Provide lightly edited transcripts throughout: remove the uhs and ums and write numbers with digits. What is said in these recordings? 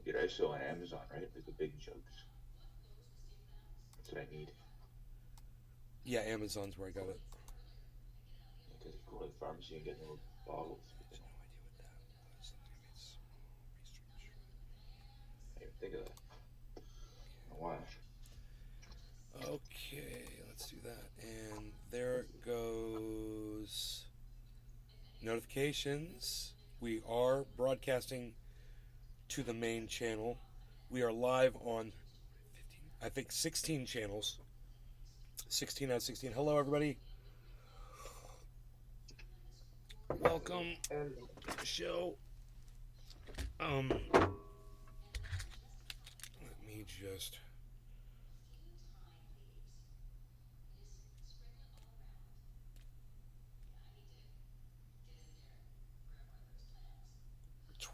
Dude, I saw on Amazon, right? Like the big jugs. That's what I need. Yeah, Amazon's where I got it. Because you go to the pharmacy and get little bottles. I But, have no idea what that was. Let me make small restructure. I didn't even think of that. Why? Okay, let's do that. And there goes notifications. We are broadcasting to the main channel. We are live on, 15, I think, 16 channels. 16 out of 16. Hello, everybody. Welcome to the show. Let me just.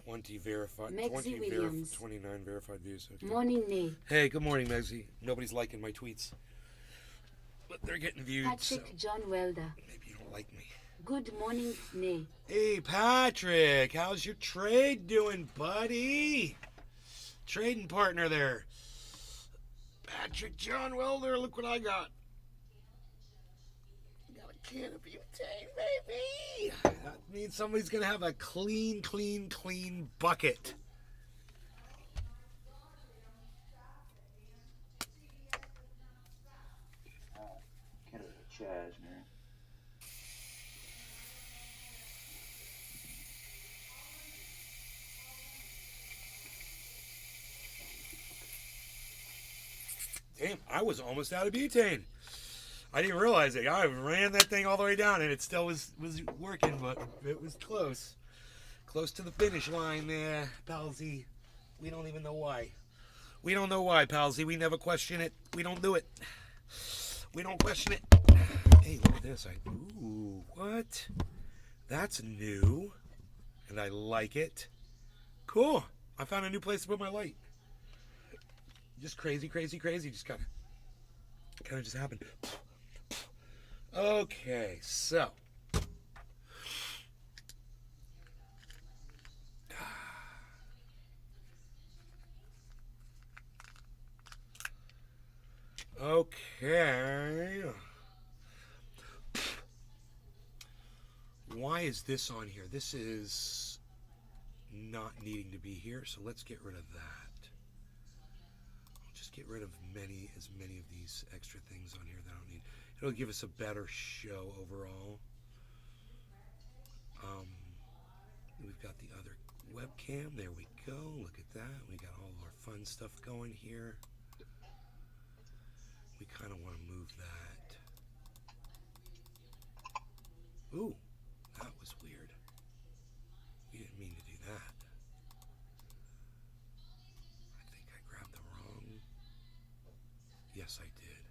Megzi Williams. 29 verified views. Okay. Morning, Nay. Hey, good morning, Megzi. Nobody's liking my tweets, but they're getting viewed. Patrick so John Welder. maybe you don't like me. Good morning, Nay. Hey, Patrick, how's your trade doing, buddy? Trading partner there. Patrick John Welder, look what I got. Got a can of butane, baby. That means somebody's going to have a clean bucket. Canada Chaz, man. Damn, I was almost out of butane. I didn't realize it. I ran that thing all the way down, and it still was working, but it was close. Close to the finish line there, Palsy. We don't even know why. We don't know why, Palsy. We never question it. We don't do it. We don't question it. Hey, look at this. Ooh, what? That's new, and I like it. Cool. I found a new place to put my light. Just crazy. Just kind of just happened. Okay, so okay. Why is this on here? This is not needing to be here, so let's get rid of that. I'll just get rid of as many of these extra things on here that I don't need. It'll give us a better show overall. We've got the other webcam. There we go. Look at that. We got all our fun stuff going here. We kind of want to move that. Ooh, that was weird. We didn't mean to do that. I think I grabbed the wrong. Yes, I did.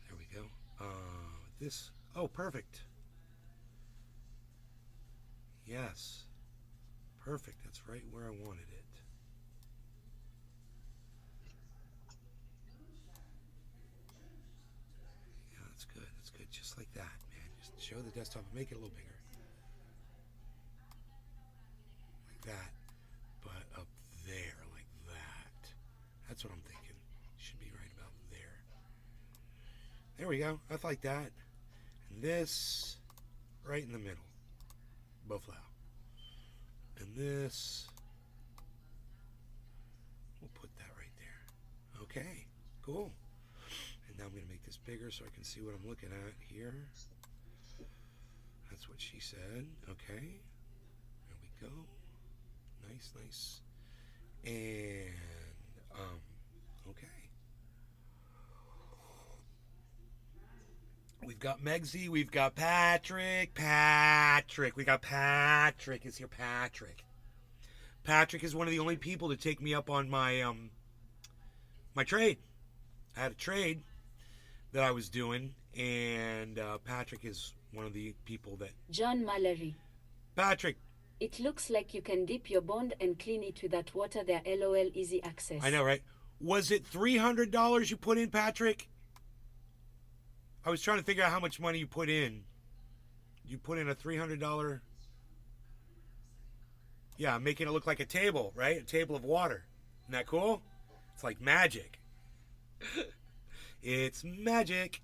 There we go. This. Oh, perfect. Yes. Perfect. That's right where I wanted it. Yeah, that's good. That's good. Just like that, man. Just show the desktop and make it a little bigger. Like that. But up there, like that. That's what I'm thinking. Should be right about there. There we go. I like that. And this right in the middle. Both loud. And this, we'll put that right there. Okay, cool. And now I'm going to make this bigger so I can see what I'm looking at here. That's what she said. Okay, there we go. Nice. And, okay. We've got Megzi, we've got Patrick. We got Patrick is here. Patrick is one of the only people to take me up on my my trade. I had a trade that I was doing, and Patrick is one of the people that. John Mallory. Patrick. It looks like you can dip your bond and clean it with that water there. LOL, easy access. I know, right? Was it $300 you put in, Patrick? I was trying to figure out how much money you put in. You put in a $300. Yeah, I'm making it look like a table, right? A table of water. Isn't that cool? It's like magic. It's magic.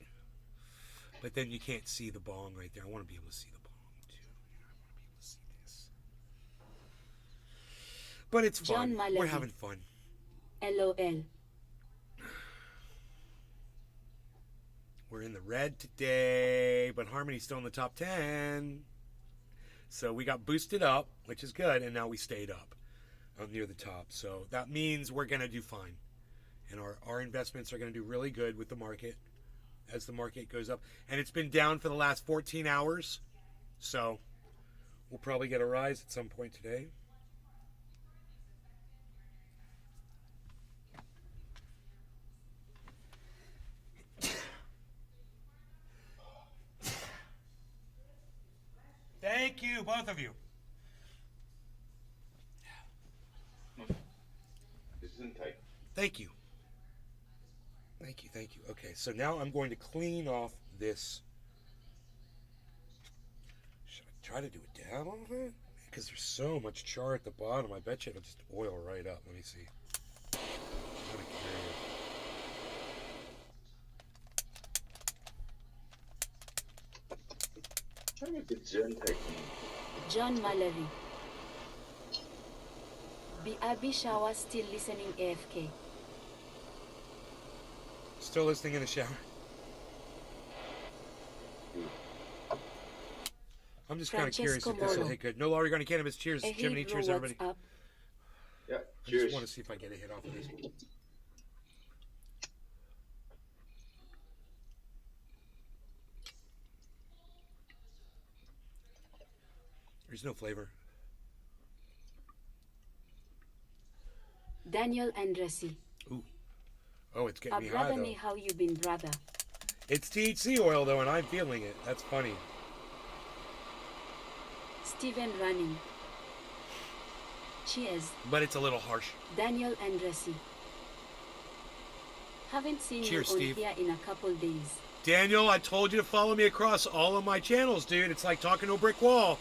But then you can't see the bong right there. I want to be able to see the bong too. I want to be able to see this. But it's fun. John Malaby. We're having fun. LOL. We're in the red today, but Harmony's still in the top 10. So we got boosted up, which is good, and now we stayed up near the top. So that means we're going to do fine. And our investments are going to do really good with the market as the market goes up. And it's been down for the last 14 hours. So we'll probably get a rise at some point today. Thank you, both of you. This isn't tight. Thank you. Thank you, thank you. Okay, so now I'm going to clean off this. Should I try to do it down a little bit? Because there's so much char at the bottom. I bet you it'll just oil right up. Let me see. I'm gonna carry it. Try to get Zen technique. John Mallory. Abby Shower still listening AFK. Still listening in the shower. I'm just kind of curious if this will hit good. No longer going to cannabis. Cheers, Jiminy. Cheers, everybody. Up? Yeah, I cheers. just want to see if I get a hit off of this. There's no flavor. Daniel Andresi. Ooh. Oh, it's getting me high, Brother though. me, how you been, brother? It's THC oil, though, and I'm feeling it. That's funny. Steven Running. Cheers. But it's a little harsh. Daniel Andresi. Haven't seen Cheers, you on Steve. here in a couple days. Daniel, I told you to follow me across all of my channels, dude. It's like talking to a brick wall.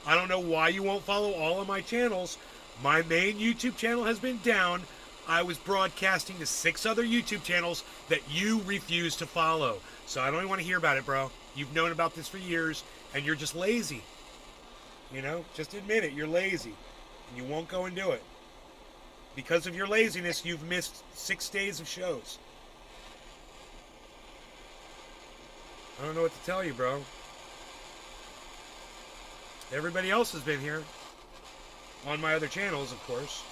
I don't know why you won't follow all of my channels. My main YouTube channel has been down. I was broadcasting to 6 other YouTube channels that you refuse to follow. So I don't even want to hear about it, bro. You've known about this for years, and you're just lazy. You know, just admit it. You're lazy, and you won't go and do it. Because of your laziness, you've missed 6 days of shows. I don't know what to tell you, bro. Everybody else has been here. On my other channels, of course.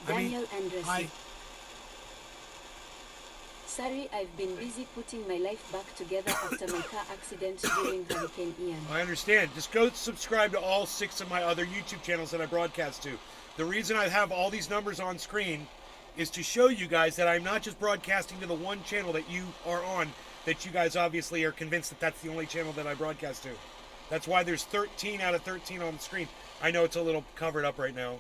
Daniel Andresi. I Sorry, I've been busy putting my life back together after my car accident during Hurricane Ian. I understand. Just go subscribe to all 6 of my other YouTube channels that I broadcast to. The reason I have all these numbers on screen is to show you guys that I'm not just broadcasting to the one channel that you are on, that you guys obviously are convinced that that's the only channel that I broadcast to. That's why there's 13 out of 13 on the screen. I know it's a little covered up right now.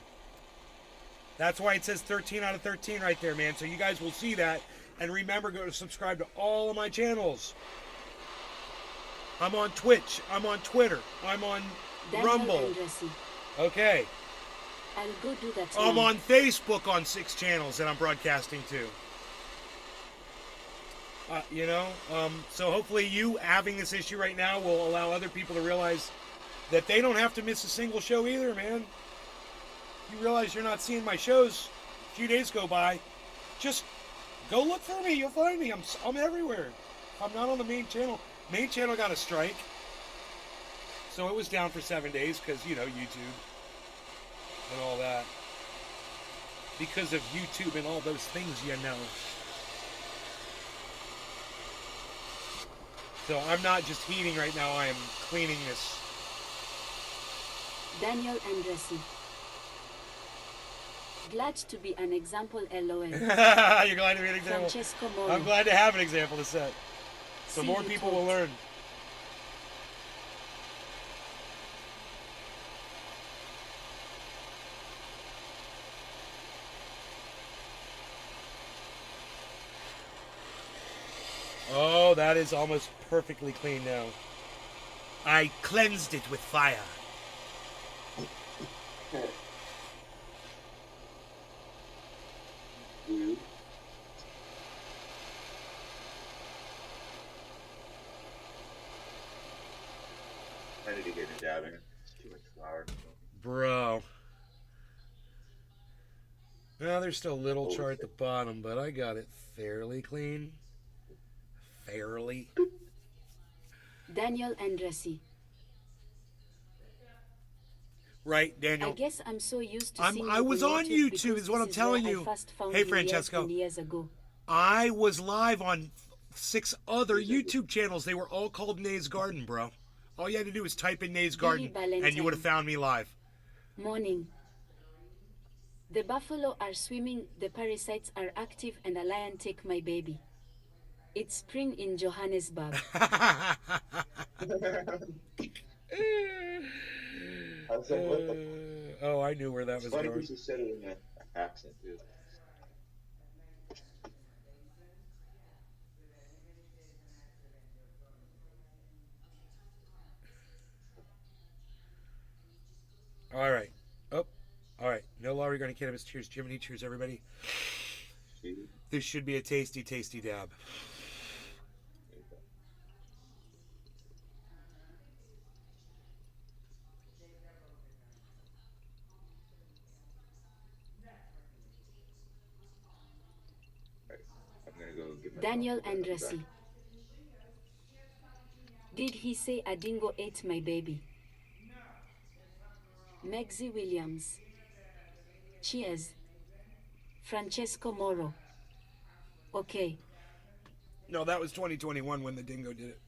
That's why it says 13 out of 13 right there, man. So you guys will see that. And remember, go to subscribe to all of my channels. I'm on Twitch. I'm on Twitter. I'm on Daniel Rumble. Andresi. Okay. I'll go do that I'm now. on Facebook on 6 channels that I'm broadcasting to. So hopefully you having this issue right now will allow other people to realize that they don't have to miss a single show either, man. You realize you're not seeing my shows. A few days go by. Just go look for me. You'll find me. I'm everywhere. I'm not on the main channel. Main channel got a strike. So it was down for 7 days because, YouTube and all that. Because of YouTube and all those things, So I'm not just heating right now. I am cleaning this. Daniel Andresi. Glad to be an example, LOL. You're glad to be an example. Francesco Mori. I'm glad to have an example to set. So See more you people too. will learn. Oh, that is almost perfectly clean now. I cleansed it with fire. Blue. I need to get a dab in. It's too much flour. Bro. Well, there's still a little char at the bottom, but I got it fairly clean. Fairly. Daniel Andresi. Right, Daniel. I guess I'm so used to seeing I was you on YouTube, is what I'm telling you. Hey, Francesco. Years ago. I was live on 6 other YouTube channels. They were all called Nay's Garden, bro. All you had to do was type in Nay's Garden, and you would have found me live. Morning. The buffalo are swimming, the parasites are active, and a lion take my baby. It's spring in Johannesburg. I was like, what the? Oh, I knew where that was Funny going. because you said it in that accent, dude. All right. Oh, all right. No law regarding cannabis. Cheers, Jiminy. Cheers, everybody. This should be a tasty, tasty dab. I'm gonna go get my Daniel phone. Andresi. Did he say a dingo ate my baby? Megzi Williams. Cheers. Francesco Moro. Okay. No, that was 2021 when the dingo did it.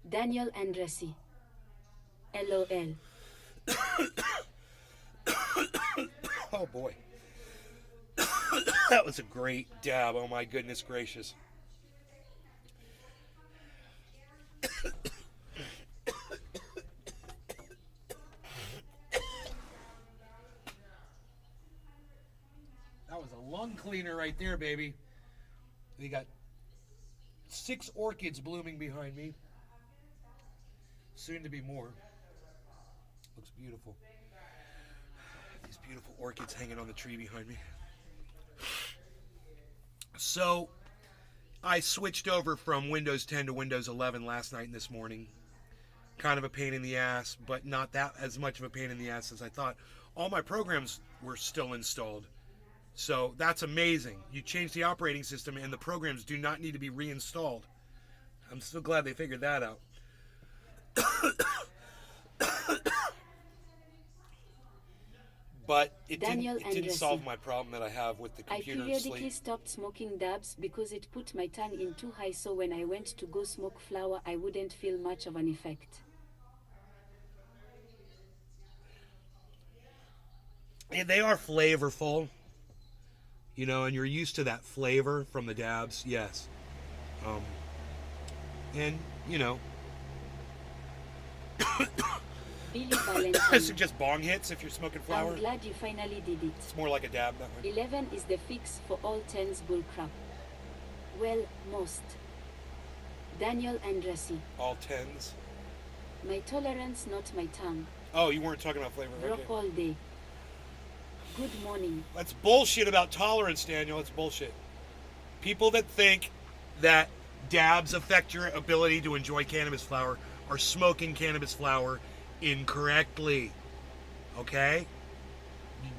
Daniel Andresi. LOL. Oh boy. That was a great dab. Oh my goodness gracious. That was a lung cleaner right there, baby. We got 6 orchids blooming behind me. Soon to be more. Looks beautiful. These beautiful orchids hanging on the tree behind me. So, I switched over from Windows 10 to Windows 11 last night and this morning. Kind of a pain in the ass, but not that as much of a pain in the ass as I thought. All my programs were still installed. So, that's amazing. You change the operating system and the programs do not need to be reinstalled. I'm so glad they figured that out. But it didn't solve my problem that I have with the computer. I periodically stopped smoking dabs because it put my tongue in too high, so when I went to go smoke flower I wouldn't feel much of an effect. And they are flavorful, you know, and you're used to that flavor from the dabs, yes. And, you know, Billy I Valentine. suggest bong hits if you're smoking flower. I'm glad you finally did it. It's more like a dab that way. 11 is the fix for all 10s bullcrap. Well, most. Daniel Andresi. All 10s. My tolerance, not my tongue. Oh, you weren't talking about flavor. Rock Okay. all day. Good morning. That's bullshit about tolerance, Daniel. It's bullshit. People that think that dabs affect your ability to enjoy cannabis flower are smoking cannabis flower incorrectly. Okay?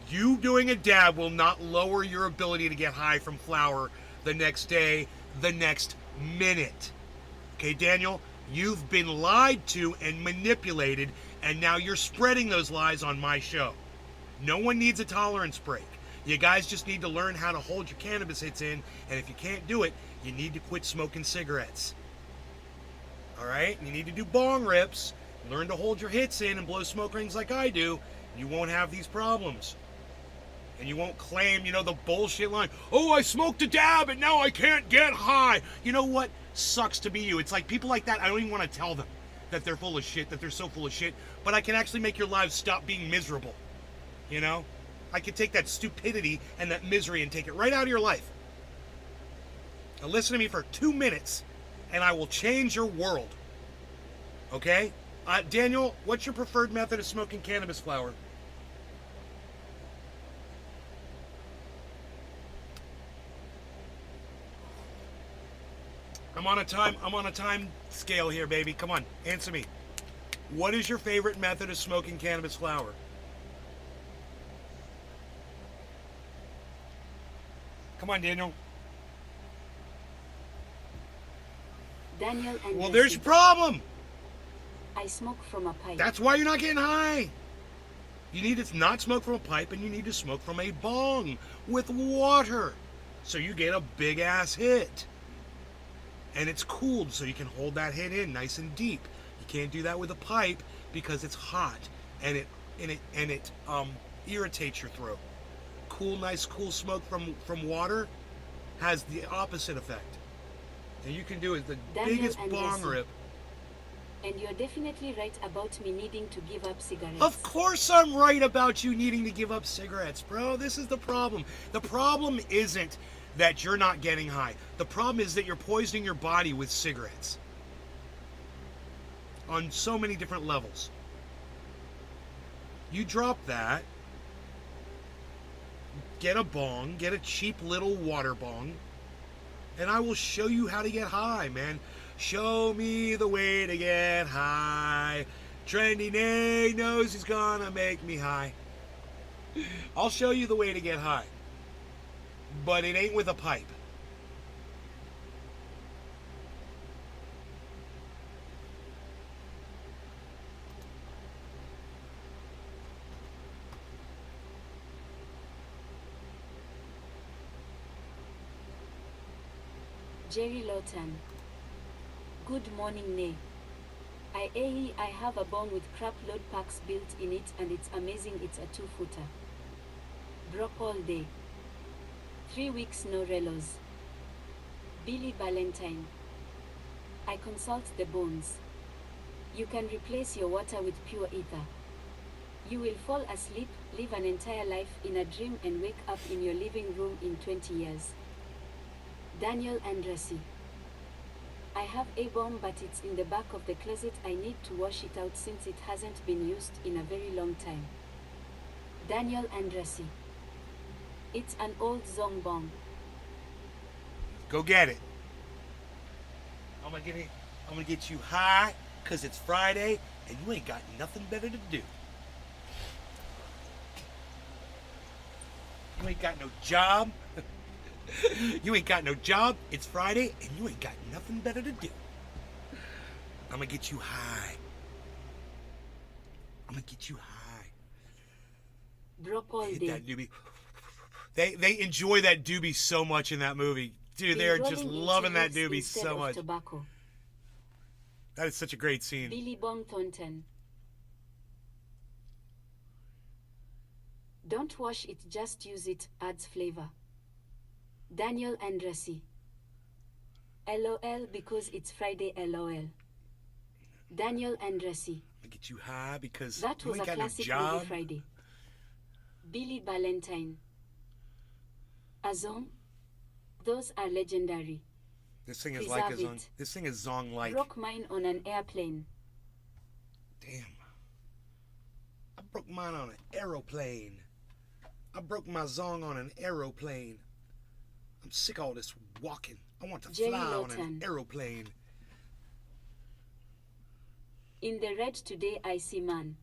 You doing a dab will not lower your ability to get high from flower the next day, the next minute. Okay, Daniel? You've been lied to and manipulated, and now you're spreading those lies on my show. No one needs a tolerance break. You guys just need to learn how to hold your cannabis hits in, and if you can't do it, you need to quit smoking cigarettes. Alright? You need to do bong rips, learn to hold your hits in and blow smoke rings like I do. You won't have these problems. And you won't claim, the bullshit line, oh, I smoked a dab and now I can't get high. You know what? Sucks to be you. It's like people like that, I don't even want to tell them that they're full of shit, that they're so full of shit, but I can actually make your lives stop being miserable. I can take that stupidity and that misery and take it right out of your life. Now listen to me for 2 minutes and I will change your world. Okay? Daniel, what's your preferred method of smoking cannabis flower? I'm on a time scale here, baby. Come on, answer me. What is your favorite method of smoking cannabis flower? Come on, Daniel. Daniel and Well, there's your problem. I smoke from a pipe. That's why you're not getting high. You need to not smoke from a pipe, and you need to smoke from a bong with water, so you get a big ass hit. And it's cooled, so you can hold that hit in nice and deep. You can't do that with a pipe because it's hot and it irritates your throat. Nice cool smoke from water has the opposite effect. And you can do it the Daniel biggest and bong Jesse. rip. And you're definitely right about me needing to give up cigarettes. Of course I'm right about you needing to give up cigarettes, bro. This is the problem. The problem isn't that you're not getting high. The problem is that you're poisoning your body with cigarettes. On so many different levels. You drop that. Get a bong. Get a cheap little water bong. And I will show you how to get high, man. Show me the way to get high. Trendy Nate knows he's gonna make me high. I'll show you the way to get high. But it ain't with a pipe. Jerry Lawton. Good morning, Nay. I have a bong with crap load packs built in it and it's amazing. It's a 2-footer. Broke all day. 3 weeks no relos. Billy Valentine. I consult the bones. You can replace your water with pure ether. You will fall asleep, live an entire life in a dream and wake up in your living room in 20 years. Daniel Andresi. I have a bomb but it's in the back of the closet. I need to wash it out since it hasn't been used in a very long time. Daniel Andresi. It's an old Zong bomb. Go get it. I'm gonna get you high because it's Friday and you ain't got nothing better to do. You ain't got no job. You ain't got no job. It's Friday and you ain't got nothing better to do. I'm gonna get you high. I'm gonna get you high. Drop all Hit day. that doobie. They enjoy that doobie so much in that movie. Dude, they're just loving that doobie so much. Tobacco. That is such a great scene. Billy Bong Thornton. Don't wash it, just use it, adds flavor. Daniel Andresi. LOL because it's Friday, LOL. Daniel Andresi. I get you high because That you was ain't a got no classic job. movie Friday. Billy Valentine. Azong. Those are legendary. This thing is like a Preserve zong. it. This thing is zong like. Broke mine on an airplane. Damn. I broke mine on an aeroplane. I broke my zong on an aeroplane. I'm sick of all this walking. I want to Jerry fly on an Lawton. aeroplane. In the red today I see man.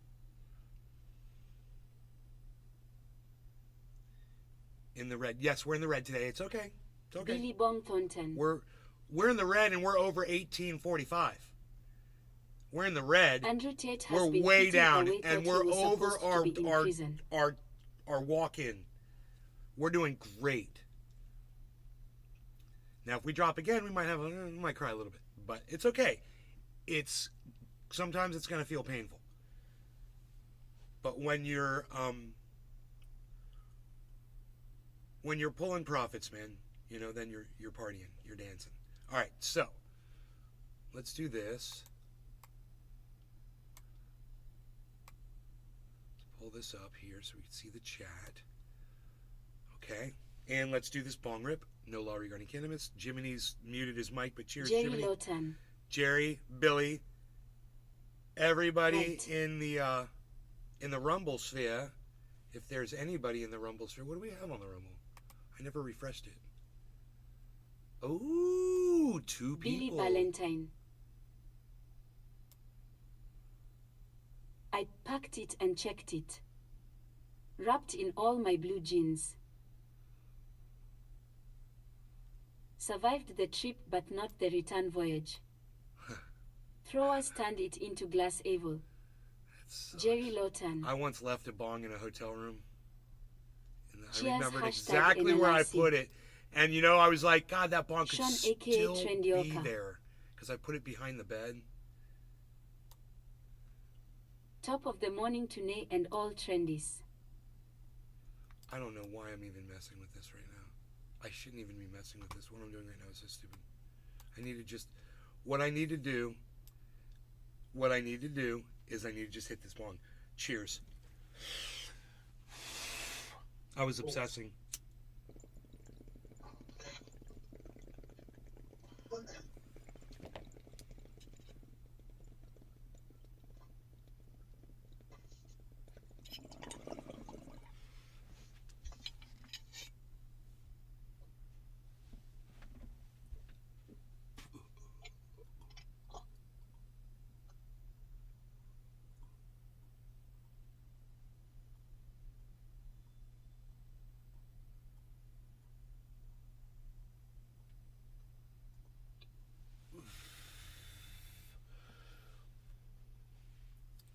In the red. Yes, we're in the red today. It's okay. It's okay. Billy Bong Thornton. We're in the red and we're over 1845. We're in the red. Andrew Tate has We're been way putting down away and thought we're he was over supposed to be in prison. our walk in. We're doing great. Now if we drop again, we might cry a little bit, but it's okay. Sometimes it's going to feel painful. But when you're when you're pulling profits, man, you know, then you're partying, you're dancing. All right, so let's do this. Let's pull this up here so we can see the chat. Okay, and let's do this bong rip. No law regarding cannabis. Jiminy's muted his mic, but cheers, Jerry Jiminy. Lawton. Jerry, Billy, everybody Right. in the Rumble sphere. If there's anybody in the Rumble sphere, what do we have on the Rumble? I never refreshed it. Oh, 2 Billy people. Valentine. I packed it and checked it. Wrapped in all my blue jeans. Survived the trip but not the return voyage. Throwers turned it into glass evil. Jerry Lawton. I once left a bong in a hotel room. And I Cheers, remembered hashtag exactly where I NLRC. put it. And, you know, I was like, God, that bong could Sean, still aka be Trendioka. there. Because I put it behind the bed. Top of the morning to Nay and all trendies. I don't know why I'm even messing with this right now. I shouldn't even be messing with this. What I'm doing right now is so stupid. I need to just... What I need to do is I need to just hit this bong. Cheers. I was obsessing.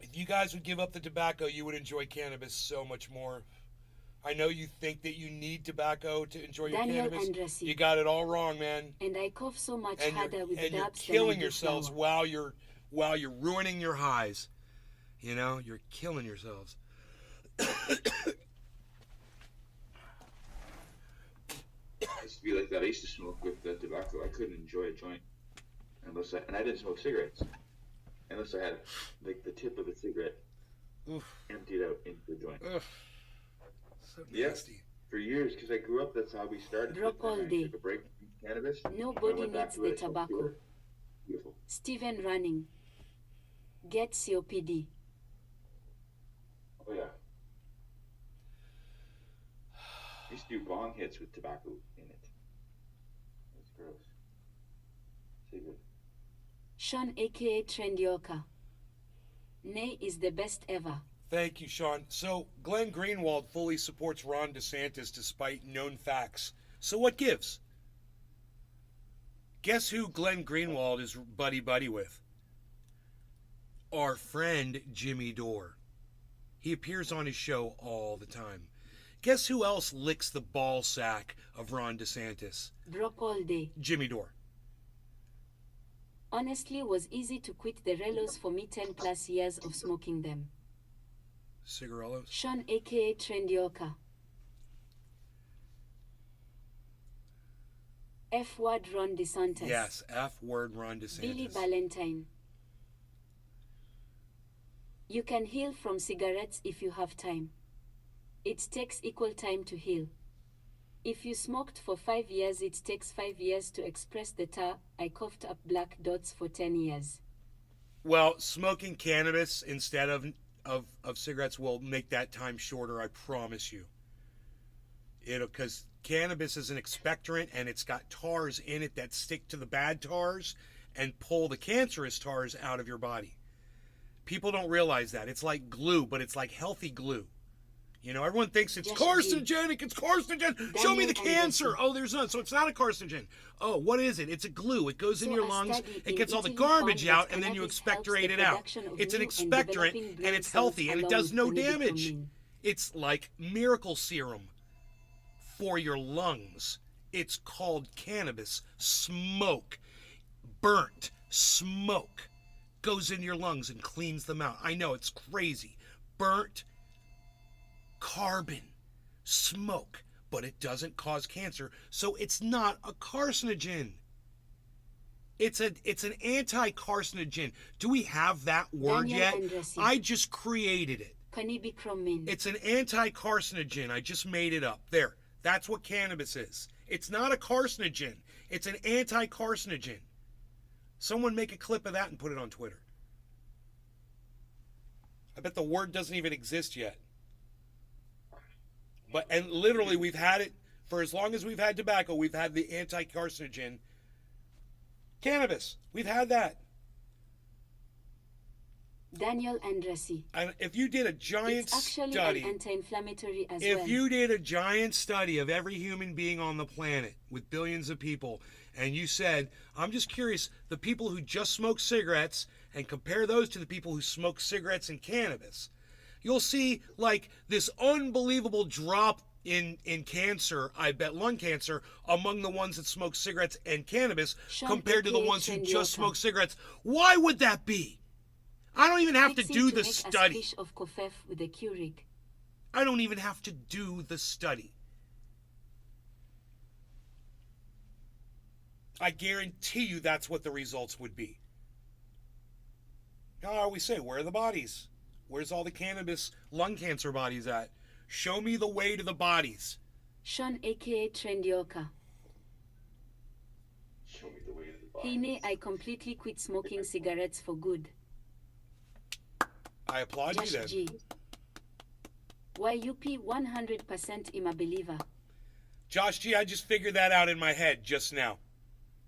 If you guys would give up the tobacco, you would enjoy cannabis so much more. I know you think that you need tobacco to enjoy your Daniel cannabis. Andresi. You got it all wrong, man. And I cough so much And harder with you're dabs killing than I do yourselves flour. while you're ruining your highs. You know, you're killing yourselves. I used to be like that. I used to smoke with tobacco. I couldn't enjoy a joint and I didn't smoke cigarettes unless I had like the tip of the cigarette Oof. emptied out into the joint. Ugh. So Yeah. nasty. For years, because I grew up, that's how we started. Drop But then all I day. took a break from cannabis. Nobody I went back needs to the it. I smoked tobacco. cigarettes. Beautiful. Stephen Running. Get COPD. Oh yeah. I used to do bong hits with tobacco in it. That's gross. Cigarette. Sean aka Trendioka. Nay is the best ever. Thank you, Sean. So, Glen Greenwald fully supports Ron DeSantis despite known facts. So what gives? Guess who Glen Greenwald is buddy-buddy with? Our friend Jimmy Dore. He appears on his show all the time. Guess who else licks the ball sack of Ron DeSantis? Drop all day. Jimmy Dore. Honestly, was easy to quit the relos for me 10 plus years of smoking them. Cigarillos. Sean aka Trendioka. F word Ron DeSantis. Yes, F word Ron DeSantis. Billy Valentine. You can heal from cigarettes if you have time. It takes equal time to heal. If you smoked for 5 years, it takes 5 years to express the tar. I coughed up black dots for 10 years. Well, smoking cannabis instead of cigarettes will make that time shorter, I promise you. Because cannabis is an expectorant and it's got tars in it that stick to the bad tars and pull the cancerous tars out of your body. People don't realize that. It's like glue, but it's like healthy glue. You know, everyone thinks it's carcinogenic. It's carcinogenic. Show me the cancer. Oh, there's none. So it's not a carcinogen. Oh, what is it? It's a glue. It goes in your lungs. It gets all the garbage out, and then you expectorate it out. It's an expectorant, and it's healthy, and it does no damage. It's like miracle serum for your lungs. It's called cannabis smoke. Burnt smoke goes in your lungs and cleans them out. I know, it's crazy. Burnt carbon, smoke, but it doesn't cause cancer, so it's not a carcinogen. It's an anti-carcinogen. Do we have that word Daniel yet? Andresi. I just created it. Cannabicromin. It's an anti-carcinogen. I just made it up. There. That's what cannabis is. It's not a carcinogen. It's an anti-carcinogen. Someone make a clip of that and put it on Twitter. I bet the word doesn't even exist yet. And literally we've had it for as long as we've had tobacco. We've had the anti-carcinogen cannabis. We've had that. Daniel Andresi. And if you did a giant It's actually study, an anti-inflammatory as well. if you did a giant study of every human being on the planet with billions of people, and you said, I'm just curious, the people who just smoke cigarettes, and compare those to the people who smoke cigarettes and cannabis, you'll see like this unbelievable drop in cancer, I bet lung cancer, among the ones that smoke cigarettes and cannabis compared to the ones who just smoke cigarettes. Why would that be? I don't even have to do the study. A splash of khuck with a Keurig. I don't even have to do the study. I guarantee you that's what the results would be. Now, I always say, where are the bodies? Where's all the cannabis lung cancer bodies at? Show me the way to the bodies. Sean aka Trendioka. Show me the way to the body. Hine, I completely quit smoking cigarettes for good. I applaud Josh you then. G. YUP 100% I'm a believer. Josh G, I just figured that out in my head just now.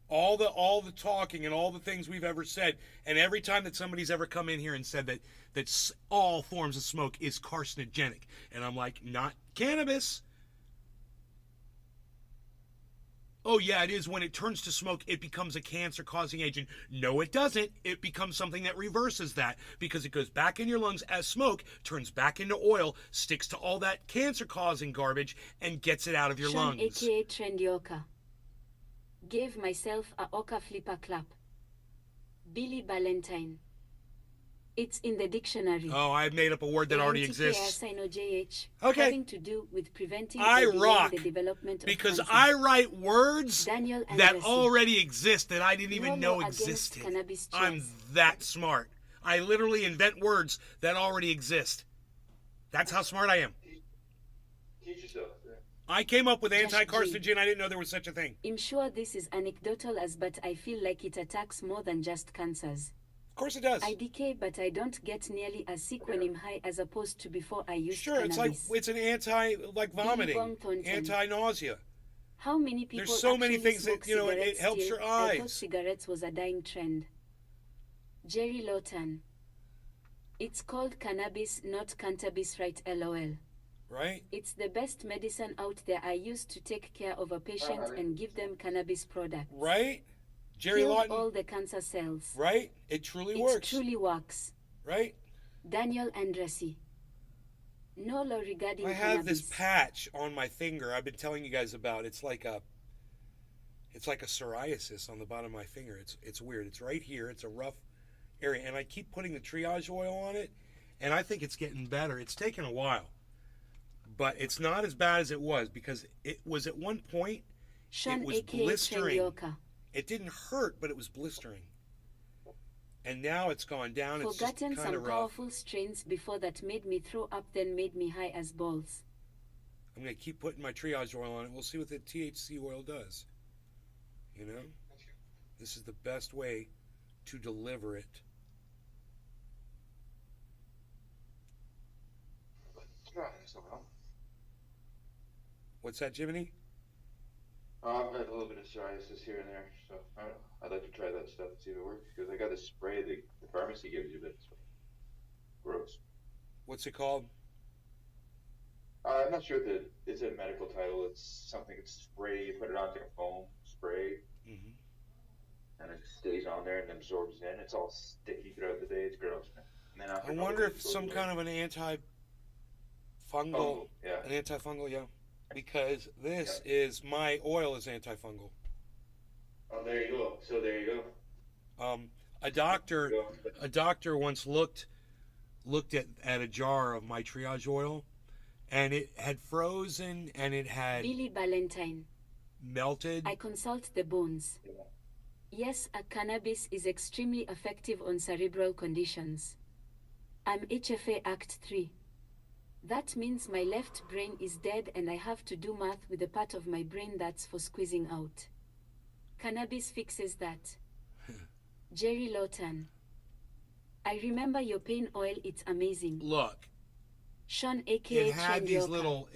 All the talking and all the things we've ever said, and every time that somebody's ever come in here and said that all forms of smoke is carcinogenic, and I'm like, not cannabis. Oh yeah, it is. When it turns to smoke, it becomes a cancer-causing agent. No, it doesn't. It becomes something that reverses that because it goes back in your lungs as smoke, turns back into oil, sticks to all that cancer-causing garbage, and gets it out of your Sean lungs. aka Trendioka. Gave myself a Oka flipper clap. Billy Valentine. It's in the dictionary. Oh, I made up a word that already exists. Okay. Having to do with preventing I or delaying rock the development of because cancer. I write words Daniel that Andresi. already exist that I didn't even No know more against existed. cannabis I'm chairs. that smart. I literally invent words that already exist. That's how smart I am. Teach yourself. Yeah. I came up with Josh anti-carcinogen. I didn't know there was such a thing. I'm sure this is anecdotal but I feel like it attacks more than just cancers. Of course it does. I decay, but I don't get nearly as sick when I'm high as opposed to before I used Sure, cannabis. it's an like vomiting, Bong Thornton. anti-nausea. How many people There's so many actually things that, smoke you know, it cigarettes helps still? your I thought eyes. cigarettes was a dying trend. Jerry Lawton. It's called cannabis, not cantabis, right? LOL. Right? It's the best medicine out there. I used to take care of a patient and give them cannabis product. Right? Jerry Killed Lawton. all the cancer cells. Right? It truly It works. truly works. Right? Daniel Andresi. No law regarding I have cannabis. this patch on my finger I've been telling you guys about. It's like a psoriasis on the bottom of my finger. It's weird. It's right here. It's a rough area. And I keep putting the triage oil on it, and I think it's getting better. It's taken a while. But it's not as bad as it was because it was at one point, Sean it was aka blistering. Trendioka. It didn't hurt, but it was blistering. And now it's gone down. It's just Forgotten kind some of rough. powerful strains before that made me throw up, then made me high as balls. I'm going to keep putting my triage oil on it. We'll see what the THC oil does. You know? This is the best way to deliver it. What's that, Jiminy? I've got a little bit of psoriasis here and there, so I don't know. I'd like to try that stuff and see if it works because I got this spray the pharmacy gives you, but it's gross. What's it called? I'm not sure that it's a medical title. It's something. It's spray. You put it on like a foam spray, and it stays on there and absorbs in. It's all sticky throughout the day. It's gross, man. And then after I a couple wonder days, if it goes some away. kind of an antifungal, Yeah. an antifungal, yeah. Because this is, my oil is antifungal. Oh, there you go. So there you go. A doctor once looked at a jar of my triage oil and it had frozen and it had Billy Valentine. melted. I consult the bones. Yes, a cannabis is extremely effective on cerebral conditions. I'm HFA Act 3. That means my left brain is dead and I have to do math with the part of my brain that's for squeezing out. Cannabis fixes that. Jerry Lawton. I remember your pain oil, it's amazing. Look, Sean aka it had Chen these Yoka.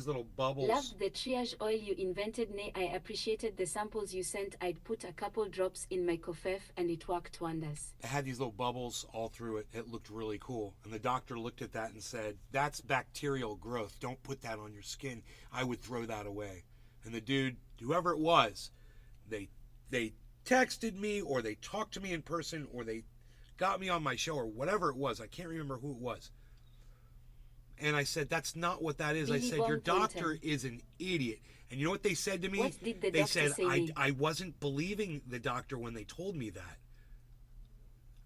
little bubbles. Loved the triage oil you invented. Nay, I appreciated the samples you sent. I'd put a couple drops in my khuck and it worked wonders. It had these little bubbles all through it. It looked really cool. And the doctor looked at that and said, that's bacterial growth. Don't put that on your skin. I would throw that away. And the dude, whoever it was, they texted me or they talked to me in person or they got me on my show or whatever it was. I can't remember who it was. And I said, that's not what that is. I said, your doctor is an idiot. And you know what they said to me? What did the they doctor said, say? I wasn't believing the doctor when they told me that.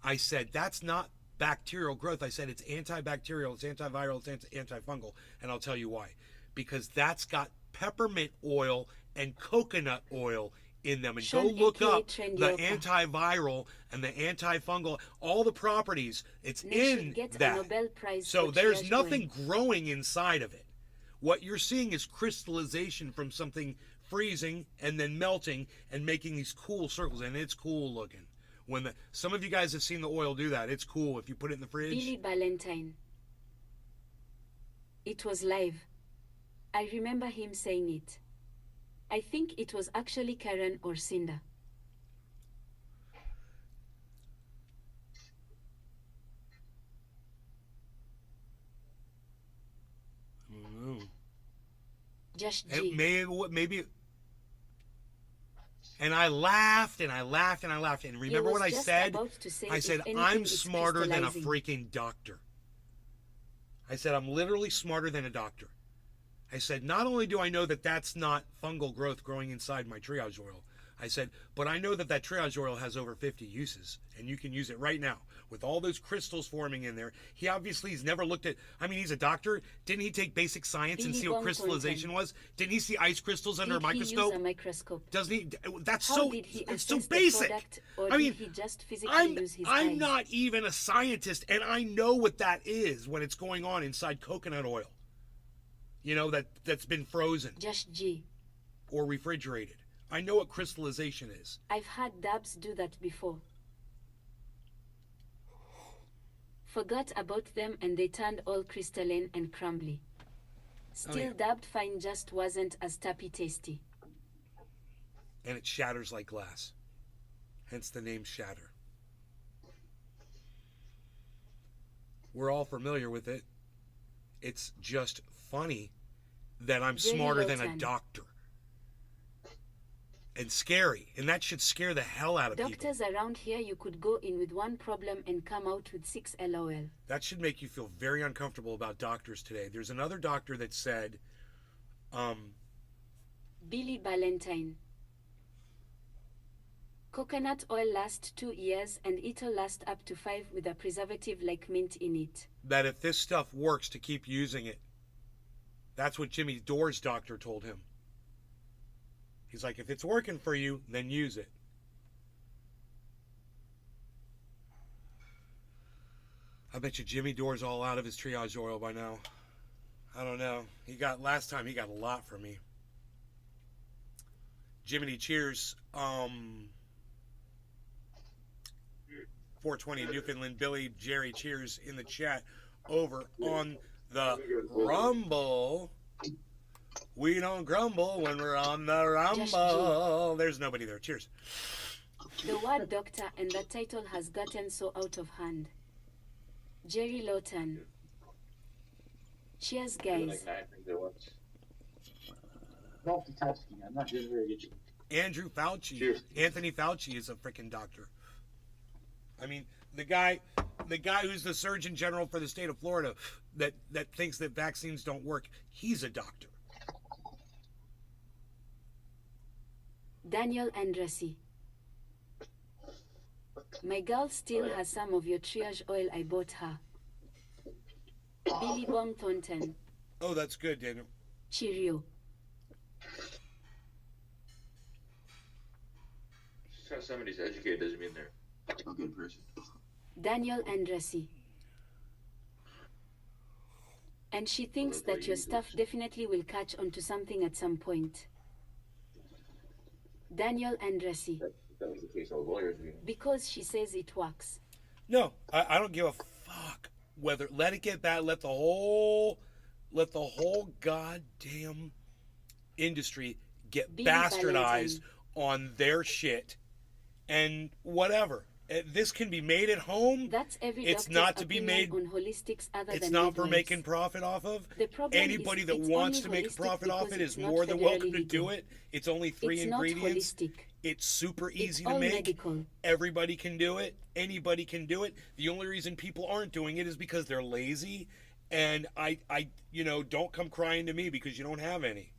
I said, that's not bacterial growth. I said, it's antibacterial, it's antiviral, it's antifungal. And I'll tell you why. Because that's got peppermint oil and coconut oil in them. And Sean, go look aka up Chen the Yoka. antiviral and the antifungal, all the properties. It's They in should get that. a Nobel Prize So for there's triage nothing oil. growing inside of it. What you're seeing is crystallization from something freezing and then melting and making these cool circles, and it's cool looking. Some of you guys have seen the oil do that. It's cool if you put it in the fridge. Billy Valentine. It was live. I remember him saying it. I think it was actually Karen or Cinda. Just G. Maybe. And I laughed and I laughed and I laughed. And remember what I said? I said, I'm smarter than a freaking doctor. I said, I'm literally smarter than a doctor. I said, not only do I know that that's not fungal growth growing inside my triage oil, I said, but I know that that triage oil has over 50 uses, and you can use it right now with all those crystals forming in there. He obviously has never looked at, I mean, he's a doctor. Didn't he take basic science and see what crystallization was? Didn't he see ice crystals under a microscope? Did he use a microscope? Doesn't he? That's How so, did he it's so assess the basic. product, or I mean, did he just physically use his I'm eyes? not even a scientist, and I know what that is when it's going on inside coconut oil. You know, that's been frozen Just G. or refrigerated. I know what crystallization is. I've had dabs do that before. Forgot about them and they turned all crystalline and crumbly. Still dabbed fine, just wasn't as tappy tasty. And it shatters like glass. Hence the name Shatter. We're all familiar with it. It's just funny that I'm Very smarter low than a 10. doctor. And scary. And that should scare the hell out of people. Doctors around here, you could go in with one problem and come out with 6 LOL. That should make you feel very uncomfortable about doctors today. There's another doctor that said, Billy Valentine. Coconut oil lasts 2 years and it'll last up to 5 with a preservative like mint in it. that if this stuff works, to keep using it. That's what Jimmy Dore's doctor told him. He's like, if it's working for you, then use it. I bet you Jimmy Dore's all out of his triage oil by now. I don't know. Last time he got a lot from me. Jiminy, cheers. 420 Newfoundland, Billy, Jerry, cheers in the chat over on the Rumble. We don't grumble when we're on the Rumble. There's nobody there. Cheers. The word doctor and the title has gotten so out of hand. Jerry Lawton. Cheers, guys. Multitasking. I'm not doing very good. Andrew Fauci. Cheers. Anthony Fauci is a freaking doctor. I mean, the guy who's the Surgeon General for the state of Florida that thinks that vaccines don't work, he's a doctor. Daniel Andrassy. My girl still has some of your triage oil I bought her. Billy Bong Thornton. Oh, that's good, Daniel. Cheerio. Just because somebody's educated doesn't mean they're a good person. Daniel Andresi. And she thinks that your stuff definitely will catch onto something at some point. Daniel Andresi. That was the case all lawyers mean. Because she says it works. No, I don't give a fuck whether. Let it get bad. Let the whole goddamn industry get Billy bastardized Valentine. on their shit, and whatever. This can be made at home. That's every It's doctor's not to be opinion made. on holistics other It's than not for midwives. making profit off of. The problem Anybody is that it's wants only to make a holistic profit off because it is it's not more than welcome federally to do legal. it. It's only 3 It's ingredients. not holistic. It's super easy It's to all make. medical. Everybody can do it. Anybody can do it. The only reason people aren't doing it is because they're lazy. And I don't come crying to me because you don't have any.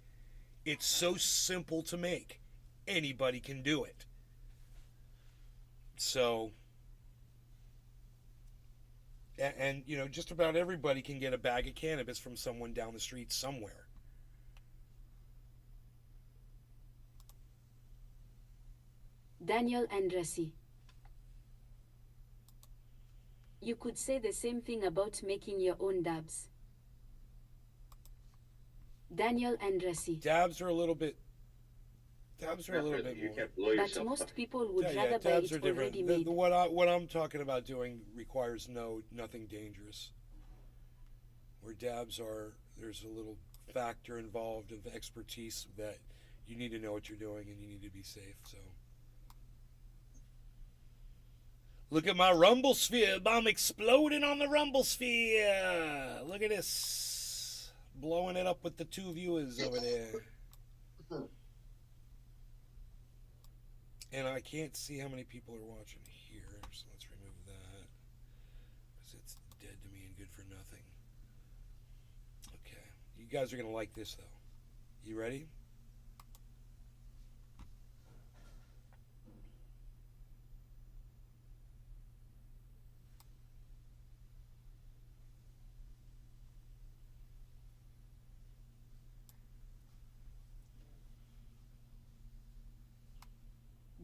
It's so simple to make. Anybody can do it. So, and just about everybody can get a bag of cannabis from someone down the street somewhere. Daniel Andresi. You could say the same thing about making your own dabs. Daniel Andresi. Dabs are a little bit You more. can't blow But yourself most up. people would Yeah, rather buy dabs it are different. already made. What I'm talking about doing requires nothing dangerous. Where dabs are, there's a little factor involved of expertise that you need to know what you're doing and you need to be safe. So, look at my rumble sphere. I'm exploding on the rumble sphere. Look at this, blowing it up with the 2 viewers over there. And I can't see how many people are watching here, so let's remove that. Because it's dead to me and good for nothing. Okay. You guys are going to like this, though. You ready?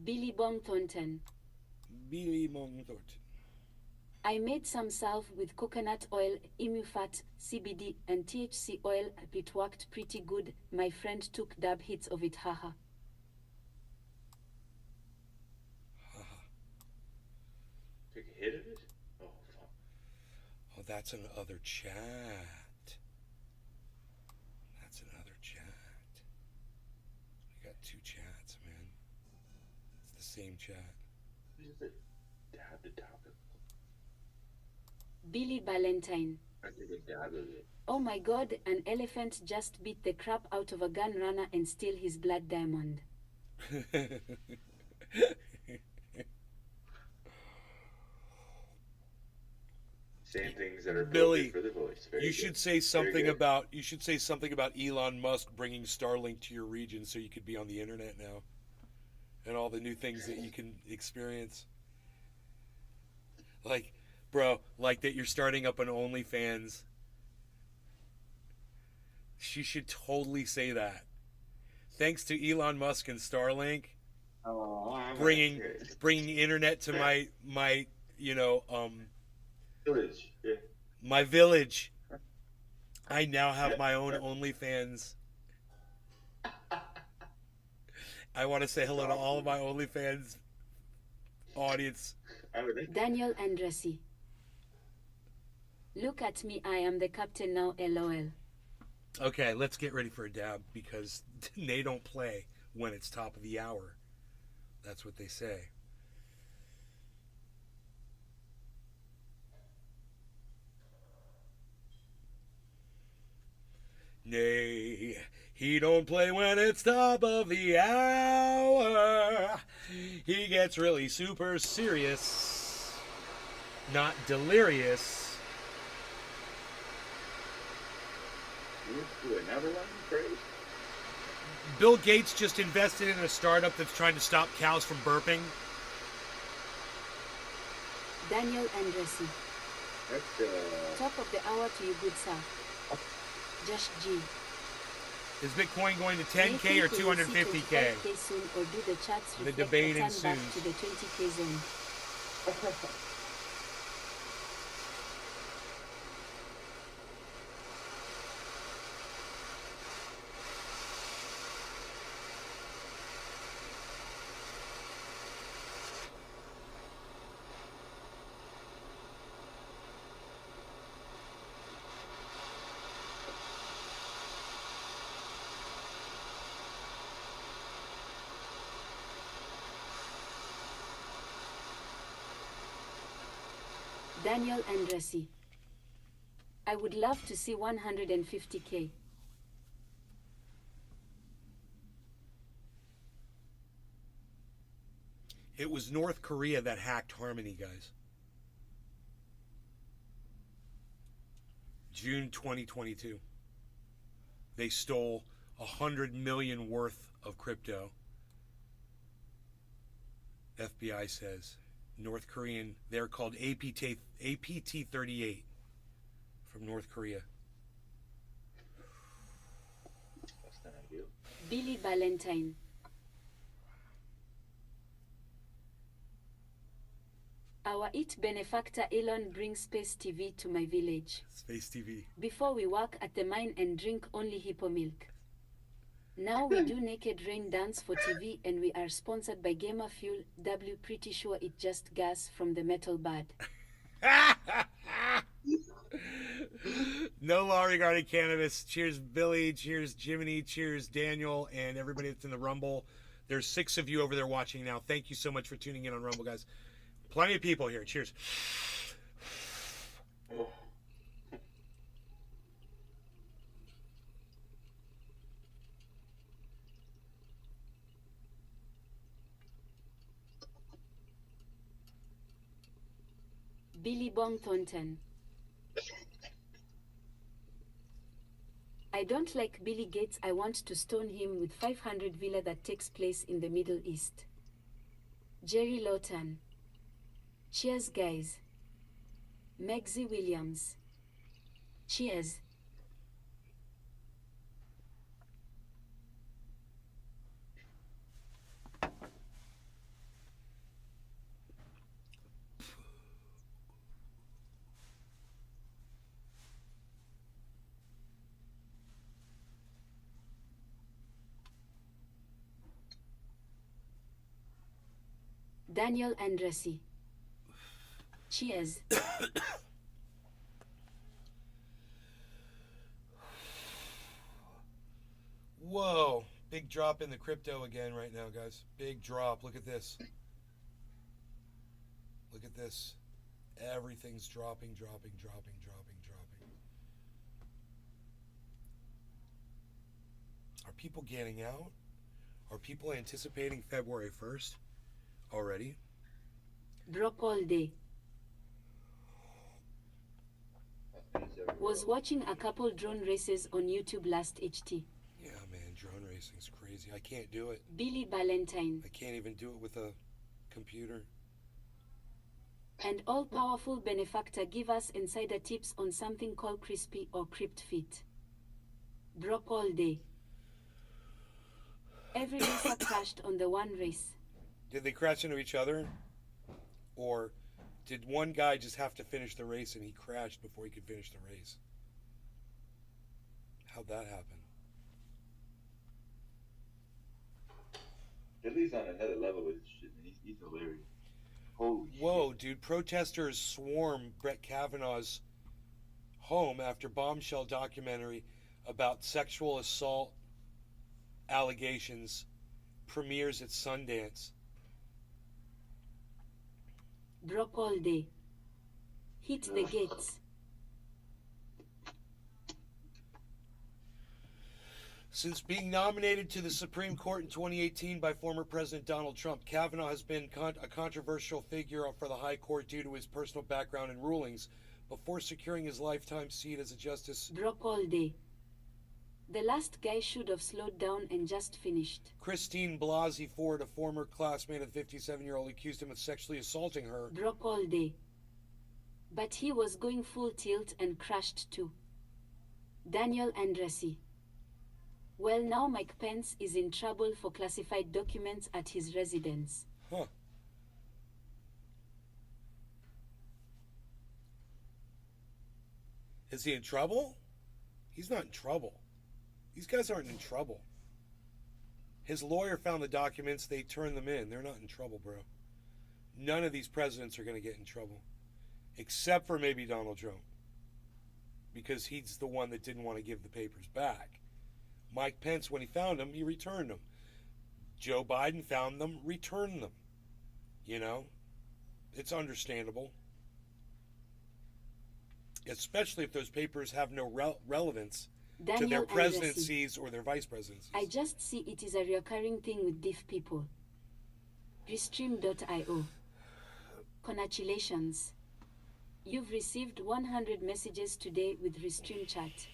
Billy Bong Thornton. Billy Monthorton. I made some salve with coconut oil, emu fat, CBD, and THC oil. It worked pretty good. My friend took dab hits of it, haha. Take a hit of it? Oh, fuck. Oh, that's another chat. That's another chat. We got 2 chats, man. It's the same chat. What is it? Dab the top of it. Billy Valentine. I take a dab of it. Oh my god, an elephant just beat the crap out of a gun runner and steal his blood diamond. Saying things that are Billy, appropriate for the voice. Very You good. should say something good. about Elon Musk bringing Starlink to your region so you could be on the internet now, and all the new things that you can experience. Like, bro, like that you're starting up an OnlyFans. She should totally say that. Thanks to Elon Musk and Starlink, bringing internet to my village. Yeah. my village. I now have my own OnlyFans. I want to say hello to all of my OnlyFans audience. Daniel Andresi. Look at me, I am the captain now, LOL. Okay, let's get ready for a dab because they don't play when it's top of the hour. That's what they say. Nay, he don't play when it's top of the hour. He gets really super serious, not delirious. Do another one, Craig? Bill Gates just invested in a startup that's trying to stop cows from burping. Daniel Andresi. That's Top of the hour to you, good sir. Josh G. Is Bitcoin going to 10K Nathan, or can we see 250K? 25K soon, or do the charts The reflect debate a turn ensues. back to the 20K zone? Daniel Andresi. I would love to see 150K. It was North Korea that hacked Harmony, guys. June 2022. They stole 100 million worth of crypto. FBI says. North Korean, they're called APT-38 from North Korea. That's not ideal. Billy Valentine. Our IT benefactor Elon brings Space TV to my village. Space TV. Before we work at the mine and drink only hippo milk. Now we do naked rain dance for TV, and we are sponsored by Gamer Fuel. W, pretty sure it just gas from the metal bud. No law regarding cannabis. Cheers, Billy. Cheers, Jiminy. Cheers, Daniel, and everybody that's in the Rumble. There's 6 of you over there watching now. Thank you so much for tuning in on Rumble, guys. Plenty of people here. Cheers. Billy Bong Thornton. I don't like Billy Gates. I want to stone him with 500 villa that takes place in the Middle East. Jerry Lawton. Cheers, guys. Megzy Williams. Cheers. Daniel Andresi. Cheers. Whoa. Big drop in the crypto again right now, guys. Big drop. Look at this. Look at this. Everything's dropping. Are people getting out? Are people anticipating February 1st already? Drop all day. Was watching a couple drone races on YouTube last HT. Yeah, man, drone racing's crazy. I can't do it. Billy Valentine. I can't even do it with a computer. And all-powerful benefactor give us insider tips on something called Crispy or Crypt Fit. Drop all day. Every racer crashed on the one race. Did they crash into each other? Or did one guy just have to finish the race and he crashed before he could finish the race? How'd that happen? Billy's on another level with this shit, man. He's hilarious. Holy Whoa, shit. dude. Protesters swarm Brett Kavanaugh's home after bombshell documentary about sexual assault allegations premieres at Sundance. Drop all day. Hit the gates. Since being nominated to the Supreme Court in 2018 by former President Donald Trump, Kavanaugh has been a controversial figure for the High Court due to his personal background and rulings before securing his lifetime seat as a justice. Drop all day. The last guy should have slowed down and just finished. Christine Blasey Ford, a former classmate of the 57-year-old, accused him of sexually assaulting her. Drop all day. But he was going full tilt and crashed too. Daniel Andresi. Well, now Mike Pence is in trouble for classified documents at his residence. Huh. Is he in trouble? He's not in trouble. These guys aren't in trouble. His lawyer found the documents, they turned them in. They're not in trouble, bro. None of these presidents are going to get in trouble. Except for maybe Donald Trump. Because he's the one that didn't want to give the papers back. Mike Pence, when he found them, he returned them. Joe Biden found them, returned them. You know? It's understandable. Especially if those papers have no relevance Daniel to their Andresi. presidencies or their vice presidencies. I just see it is a recurring thing with deaf people. Restream.io. Congratulations. You've received 100 messages today with Restream chat.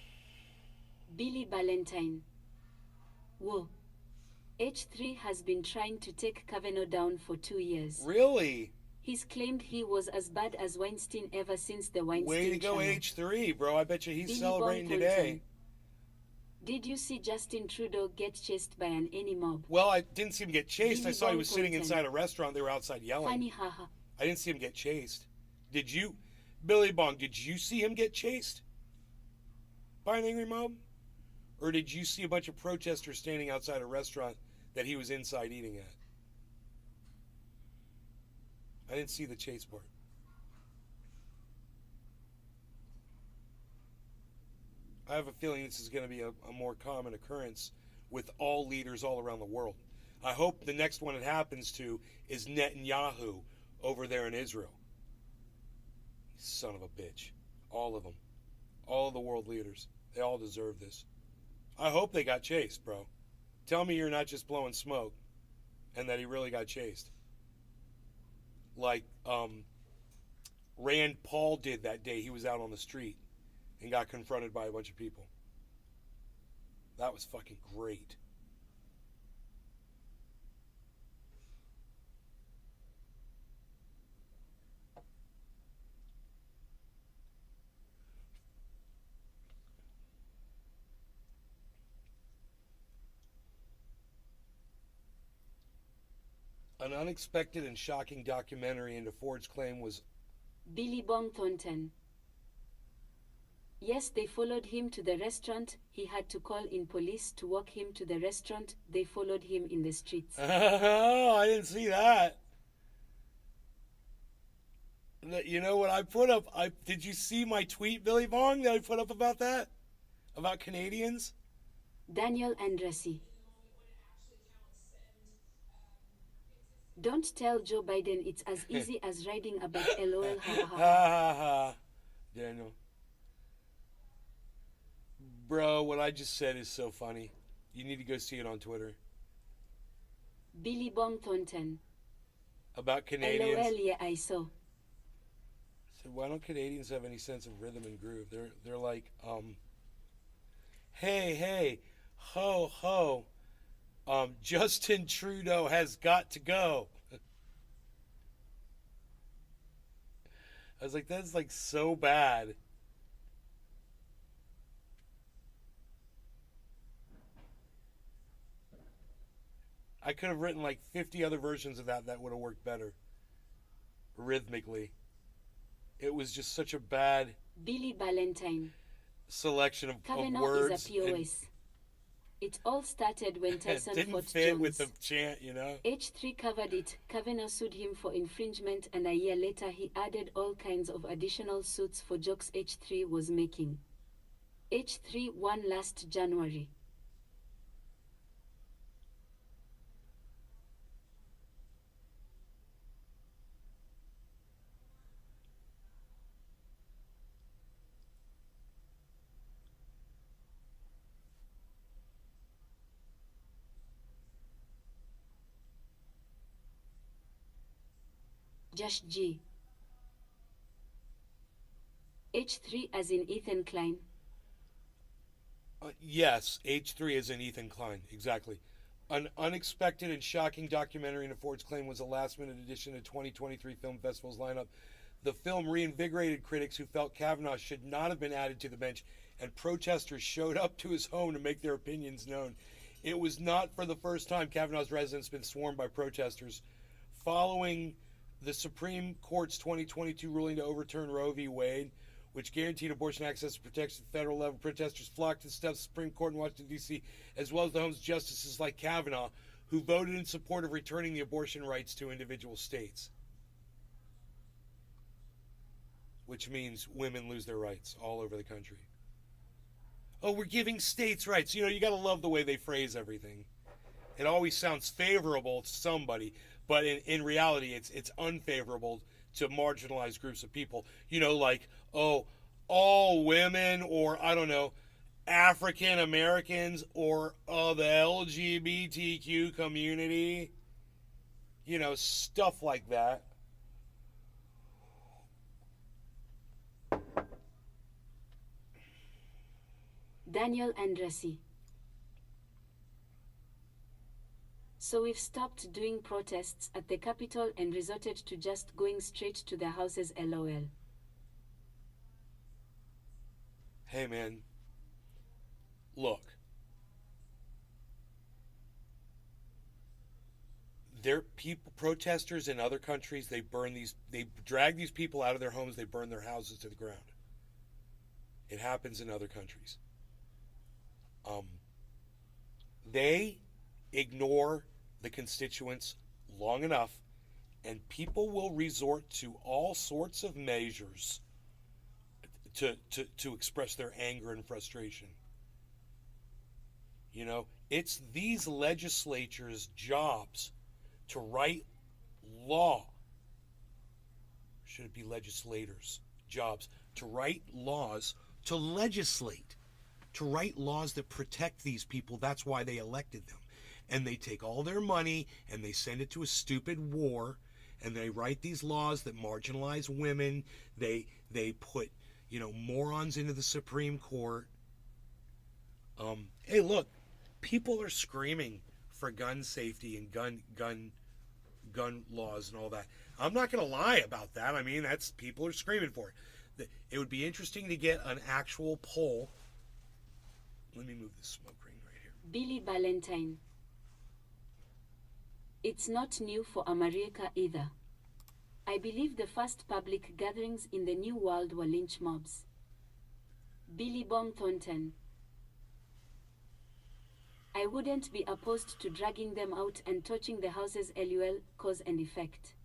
Billy Valentine. Whoa. H3 has been trying to take Kavanaugh down for 2 years. Really? He's claimed he was as bad as Weinstein ever since the Weinstein Way to go, trial. H3, bro. I bet you he's Billy celebrating Bob today. Thornton. Did you see Justin Trudeau get chased by an any mob? Well, I didn't see him get chased. I Billy saw he Bob was sitting Thornton. inside a restaurant. They were outside yelling. Funny haha. I didn't see him get chased. Did you? Billy Bong, did you see him get chased by an angry mob? Or did you see a bunch of protesters standing outside a restaurant that he was inside eating at? I didn't see the chase part. I have a feeling this is going to be a more common occurrence with all leaders all around the world. I hope the next one it happens to is Netanyahu over there in Israel. Son of a bitch. All of them. All of the world leaders. They all deserve this. I hope they got chased, bro. Tell me you're not just blowing smoke and that he really got chased. Like Rand Paul did that day he was out on the street and got confronted by a bunch of people. That was fucking great. An unexpected and shocking documentary into Ford's claim was Billy Bong Thornton. Yes, they followed him to the restaurant. He had to call in police to walk him to the restaurant. They followed him in the streets. Oh, I didn't see that. You know what I put up? Did you see my tweet, Billy Bong, that I put up about that? About Canadians? Daniel Andresi. Don't tell Joe Biden it's as easy as riding a bike. LOL. Ha ha Ha ha. ha ha. Daniel. Bro, what I just said is so funny. You need to go see it on Twitter. Billy Bong Thornton. About Canadians. LOL. Yeah, I saw. So why don't Canadians have any sense of rhythm and groove? They're like, hey, ho, ho. Justin Trudeau has got to go. I was like, that's like so bad. I could have written like 50 other versions of that would have worked better. Rhythmically. It was just such a bad Billy Valentine. selection of Kavanaugh words. is a POS. It all started when It Tyson didn't fought fit Jones. with the chant, you know? H3 covered it. Kavanaugh sued him for infringement, and a year later he added all kinds of additional suits for jokes H3 was making. H3 won last January. Josh G. H3 as in Ethan Klein. Yes, H3 is in Ethan Klein, exactly. An unexpected and shocking documentary into Ford's claim was a last-minute addition to 2023 Film Festival's lineup. The film reinvigorated critics who felt Kavanaugh should not have been added to the bench and protesters showed up to his home to make their opinions known. It was not for the first time Kavanaugh's residence has been swarmed by protesters. Following the Supreme Court's 2022 ruling to overturn Roe v. Wade, which guaranteed abortion access and protection at the federal level, protesters flocked to the steps of the Supreme Court in Washington, D.C., as well as the homes of justices like Kavanaugh, who voted in support of returning the abortion rights to individual states. Which means women lose their rights all over the country. Oh, we're giving states rights. You got to love the way they phrase everything. It always sounds favorable to somebody, but in reality, it's unfavorable to marginalized groups of people. Like, oh, all women, or I don't know, African Americans, or the LGBTQ community. Stuff like that. Daniel Andresi. So we've stopped doing protests at the Capitol and resorted to just going straight to their houses, LOL. Hey man, look. Protesters in other countries, they drag these people out of their homes, they burn their houses to the ground. It happens in other countries. They ignore the constituents long enough, and people will resort to all sorts of measures to express their anger and frustration. It's these legislatures' jobs to write law. Should it be legislators' jobs to write laws, to legislate, to write laws that protect these people? That's why they elected them. And they take all their money and they send it to a stupid war, and they write these laws that marginalize women. They put morons into the Supreme Court. Hey, look, people are screaming for gun safety and gun laws and all that. I'm not going to lie about that. I mean, people are screaming for it. It would be interesting to get an actual poll. Let me move this smoke ring right here. Billy Ballantyne. It's not new for America either. I believe the first public gatherings in the New World were lynch mobs. Billy Baum Thornton. I wouldn't be opposed to dragging them out and torching the houses, LUL, cause and effect.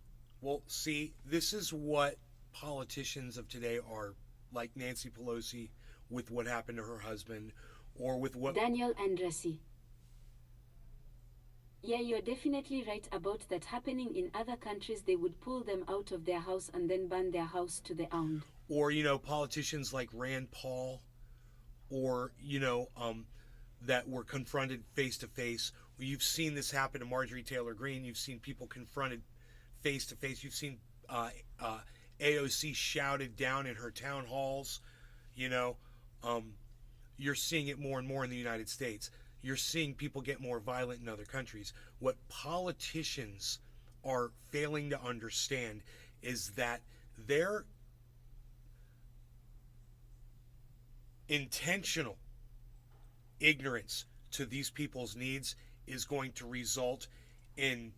Well, see, this is what politicians of today are, like Nancy Pelosi with what happened to her husband, or with what... Daniel Andresi. Yeah, you're definitely right about that happening in other countries. They would pull them out of their house and then burn their house to the ground. Or, politicians like Rand Paul, or, that were confronted face to face. You've seen this happen to Marjorie Taylor Greene. You've seen people confronted face to face. You've seen AOC shouted down in her town halls. You're seeing it more and more in the United States. You're seeing people get more violent in other countries. What politicians are failing to understand is that their intentional ignorance to these people's needs is going to result in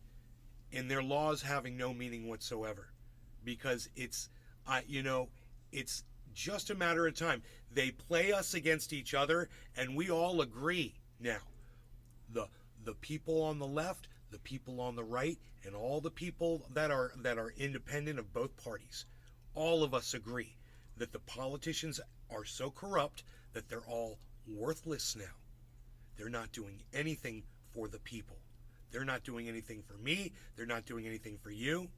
their laws having no meaning whatsoever, because it's just a matter of time. They play us against each other, and we all agree now. The people on the left, the people on the right, and all the people that are independent of both parties, all of us agree that the politicians are so corrupt that they're all worthless now. They're not doing anything for the people. They're not doing anything for me. They're not doing anything for you.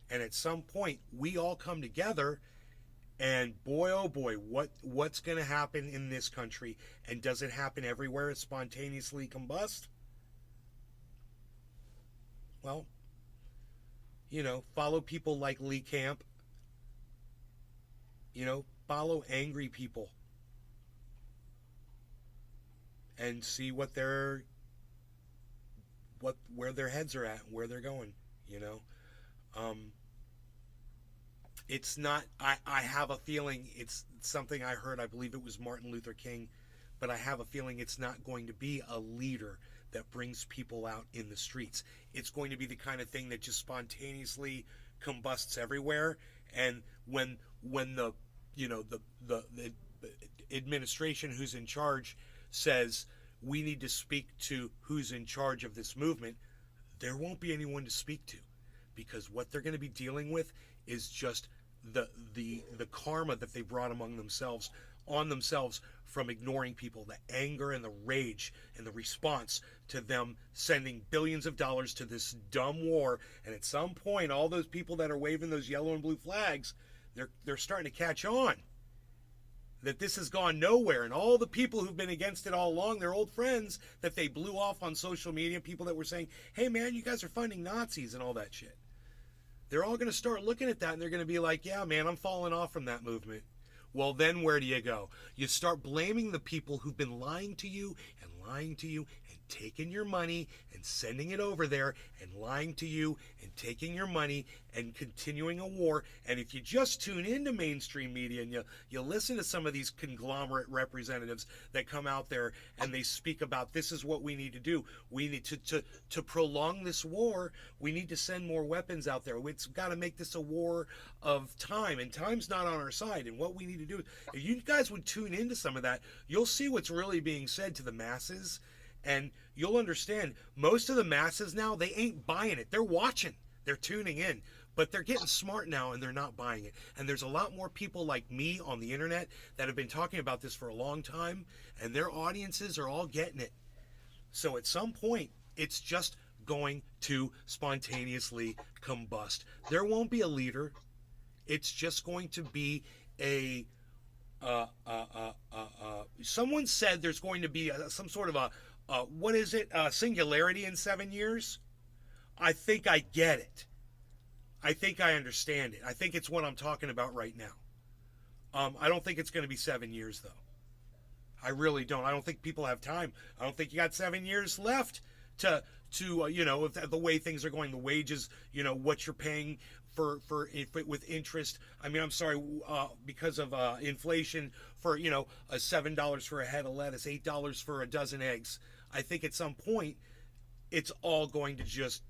And at some point, we all come together, and boy, oh boy, what's going to happen in this country? And does it happen everywhere? It spontaneously combust? Well, follow people like Lee Camp. Follow angry people. And see where their heads are at, where they're going, It's not, I have a feeling it's something I heard. I believe it was Martin Luther King, but I have a feeling it's not going to be a leader that brings people out in the streets. It's going to be the kind of thing that just spontaneously combusts everywhere. And when the the administration who's in charge says we need to speak to who's in charge of this movement, there won't be anyone to speak to, because what they're going to be dealing with is just the karma that they brought on themselves from ignoring people, the anger and the rage and the response to them sending billions of dollars to this dumb war. And at some point, all those people that are waving those yellow and blue flags, they're starting to catch on that this has gone nowhere. And all the people who've been against it all along, their old friends that they blew off on social media, people that were saying, hey man, you guys are funding Nazis and all that shit. They're all going to start looking at that and they're going to be like, yeah, man, I'm falling off from that movement. Well, then where do you go? You start blaming the people who've been lying to you and taking your money and sending it over there and lying to you and taking your money and continuing a war. And if you just tune into mainstream media and you listen to some of these conglomerate representatives that come out there and they speak about this is what we need to do. We need to prolong this war. We need to send more weapons out there. It's got to make this a war of time, and time's not on our side. And what we need to do, if you guys would tune into some of that, you'll see what's really being said to the masses. And you'll understand most of the masses now, they ain't buying it. They're watching. They're tuning in. But they're getting smart now and they're not buying it. And there's a lot more people like me on the internet that have been talking about this for a long time. And their audiences are all getting it. So at some point, it's just going to spontaneously combust. There won't be a leader. It's just going to be someone said there's going to be some sort of a singularity in 7 years. I think I get it. I think I understand it. I think it's what I'm talking about right now. I don't think it's going to be 7 years, though. I really don't. I don't think people have time. I don't think you got 7 years left to if the way things are going, the wages, what you're paying with interest. I mean, I'm sorry, because of inflation, for $7 for a head of lettuce, $8 for a dozen eggs. I think at some point it's all going to just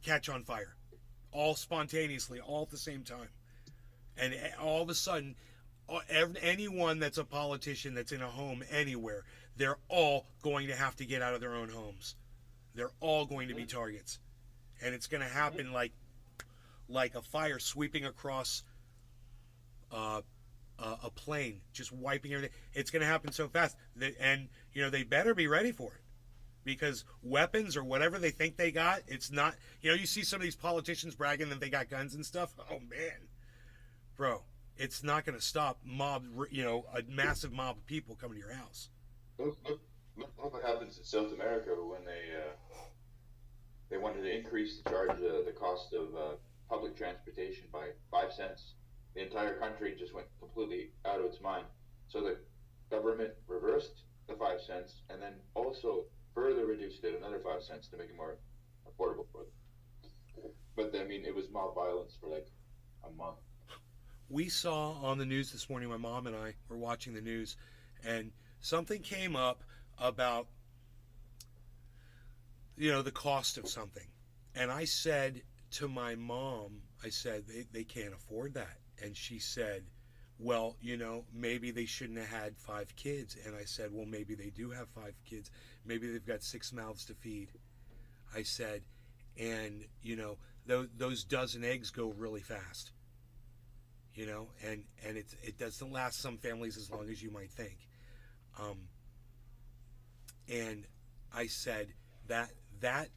catch on fire, all spontaneously, all at the same time, and all of a sudden, anyone that's a politician that's in a home anywhere, they're all going to have to get out of their own homes. They're all going to be targets. And it's going to happen like a fire sweeping across a plane, just wiping everything. It's going to happen so fast. And they better be ready for it. Because weapons or whatever they think they got, it's not... you see some of these politicians bragging that they got guns and stuff. Oh, man. Bro, it's not going to stop a massive mob of people coming to your house. Look what happens in South America when they wanted to increase the cost of public transportation by 5 cents. The entire country just went completely out of its mind. So the government reversed the 5 cents and then also further reduced it another 5 cents to make it more affordable for them. But I mean, it was mob violence for like a month. We saw on the news this morning, my mom and I were watching the news, and something came up about the cost of something. And I said to my mom, I said, they can't afford that. And she said, well, maybe they shouldn't have had 5 kids. And I said, well, maybe they do have 5 kids. Maybe they've got 6 mouths to feed. I said, and, those dozen eggs go really fast. And it doesn't last some families as long as you might think. And I said that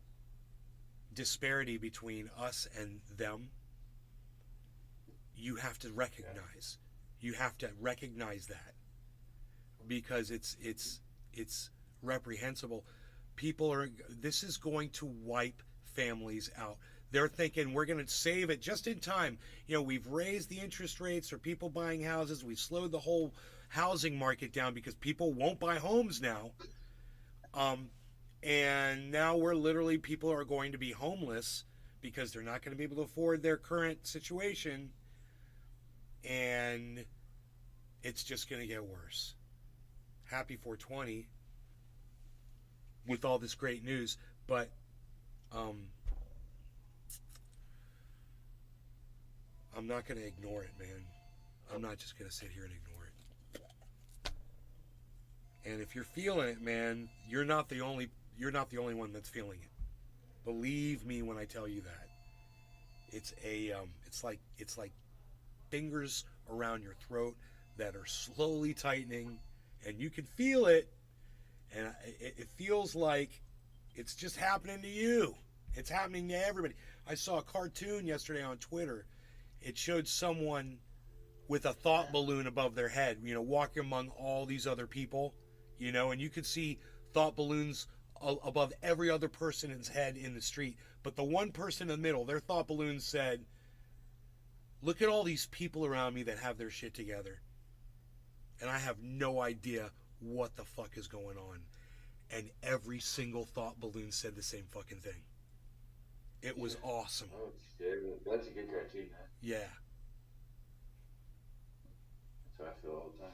disparity between us and them, you have to recognize. You have to recognize that, because it's reprehensible. This is going to wipe families out. They're thinking we're going to save it just in time. We've raised the interest rates for people buying houses. We've slowed the whole housing market down because people won't buy homes now. And now people are going to be homeless because they're not going to be able to afford their current situation. and it's just going to get worse. Happy 420 with all this great news, but I'm not going to ignore it, man. I'm not just going to sit here and ignore it. And if you're feeling it, man, you're not the only one that's feeling it. Believe me when I tell you that. It's like fingers around your throat that are slowly tightening, and you can feel it, and it feels like it's just happening to you. It's happening to everybody. I saw a cartoon yesterday on Twitter. It showed someone with a thought balloon above their head, walking among all these other people, and you could see thought balloons above every other person's head in the street. But the one person in the middle, their thought balloon said, "Look at all these people around me that have their shit together. And I have no idea what the fuck is going on." And every single thought balloon said the same fucking thing. It was awesome. Oh, shit. That's a good cartoon, man. Yeah. That's how I feel all the time.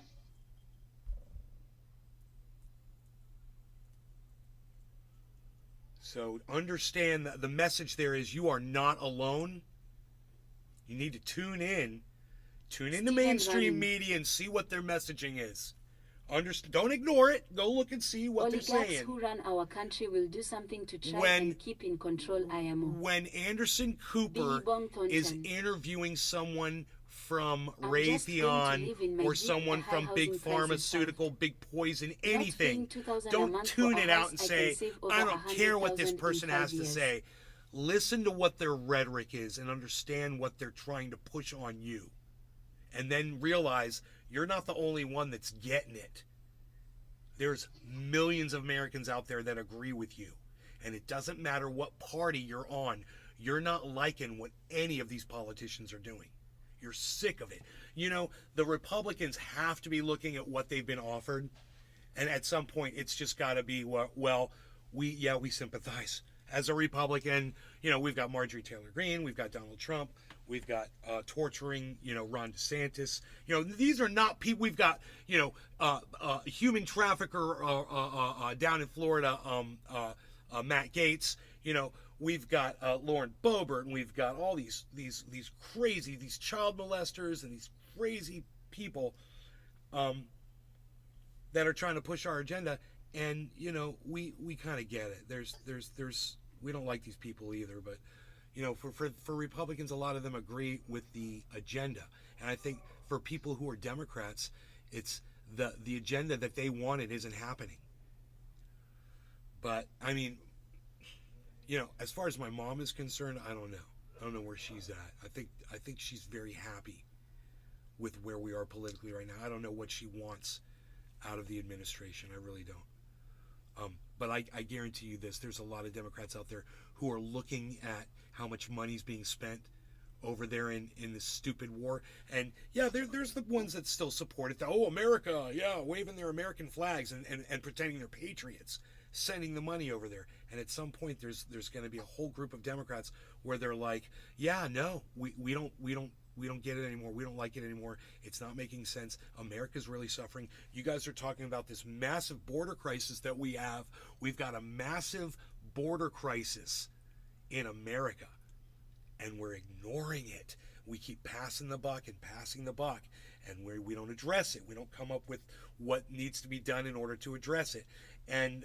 So understand that the message there is you are not alone. You need to tune in to mainstream media and see what their messaging is. Don't ignore it. Go look and see what they're saying. Oligarchs who run our country will do something to try and keep in control IMO. When Anderson Cooper is interviewing someone from Raytheon or someone from Big Pharmaceutical, Big Poison, anything, don't tune it out and say, "I don't care what this person has to say." Listen to what their rhetoric is and understand what they're trying to push on you. And then realize you're not the only one that's getting it. There's millions of Americans out there that agree with you. And it doesn't matter what party you're on. You're not liking what any of these politicians are doing. You're sick of it. The Republicans have to be looking at what they've been offered. And at some point, it's just got to be, we sympathize. As a Republican, we've got Marjorie Taylor Greene, we've got Donald Trump, we've got torturing, Ron Desantis. These are not people. We've got, human trafficker down in Florida, Matt Gaetz. We've got Lauren Boebert, and we've got all these crazy, these child molesters and these crazy people that are trying to push our agenda. And we kind of get it. There's we don't like these people either, but for Republicans, a lot of them agree with the agenda. And I think for people who are Democrats, it's the agenda that they wanted isn't happening. But I mean, as far as my mom is concerned, I don't know. I don't know where she's at. I think she's very happy with where we are politically right now. I don't know what she wants out of the administration. I really don't. But I guarantee you this, there's a lot of Democrats out there who are looking at how much money's being spent over there in this stupid war. And yeah, there's the ones that still support it. America, yeah, waving their American flags and pretending they're patriots, sending the money over there. And at some point there's going to be a whole group of Democrats where they're like, yeah, no, we don't get it anymore. We don't like it anymore. It's not making sense. America's really suffering. You guys are talking about this massive border crisis that we have. We've got a massive border crisis in America, and we're ignoring it. We keep passing the buck, and we don't address it. We don't come up with what needs to be done in order to address it. And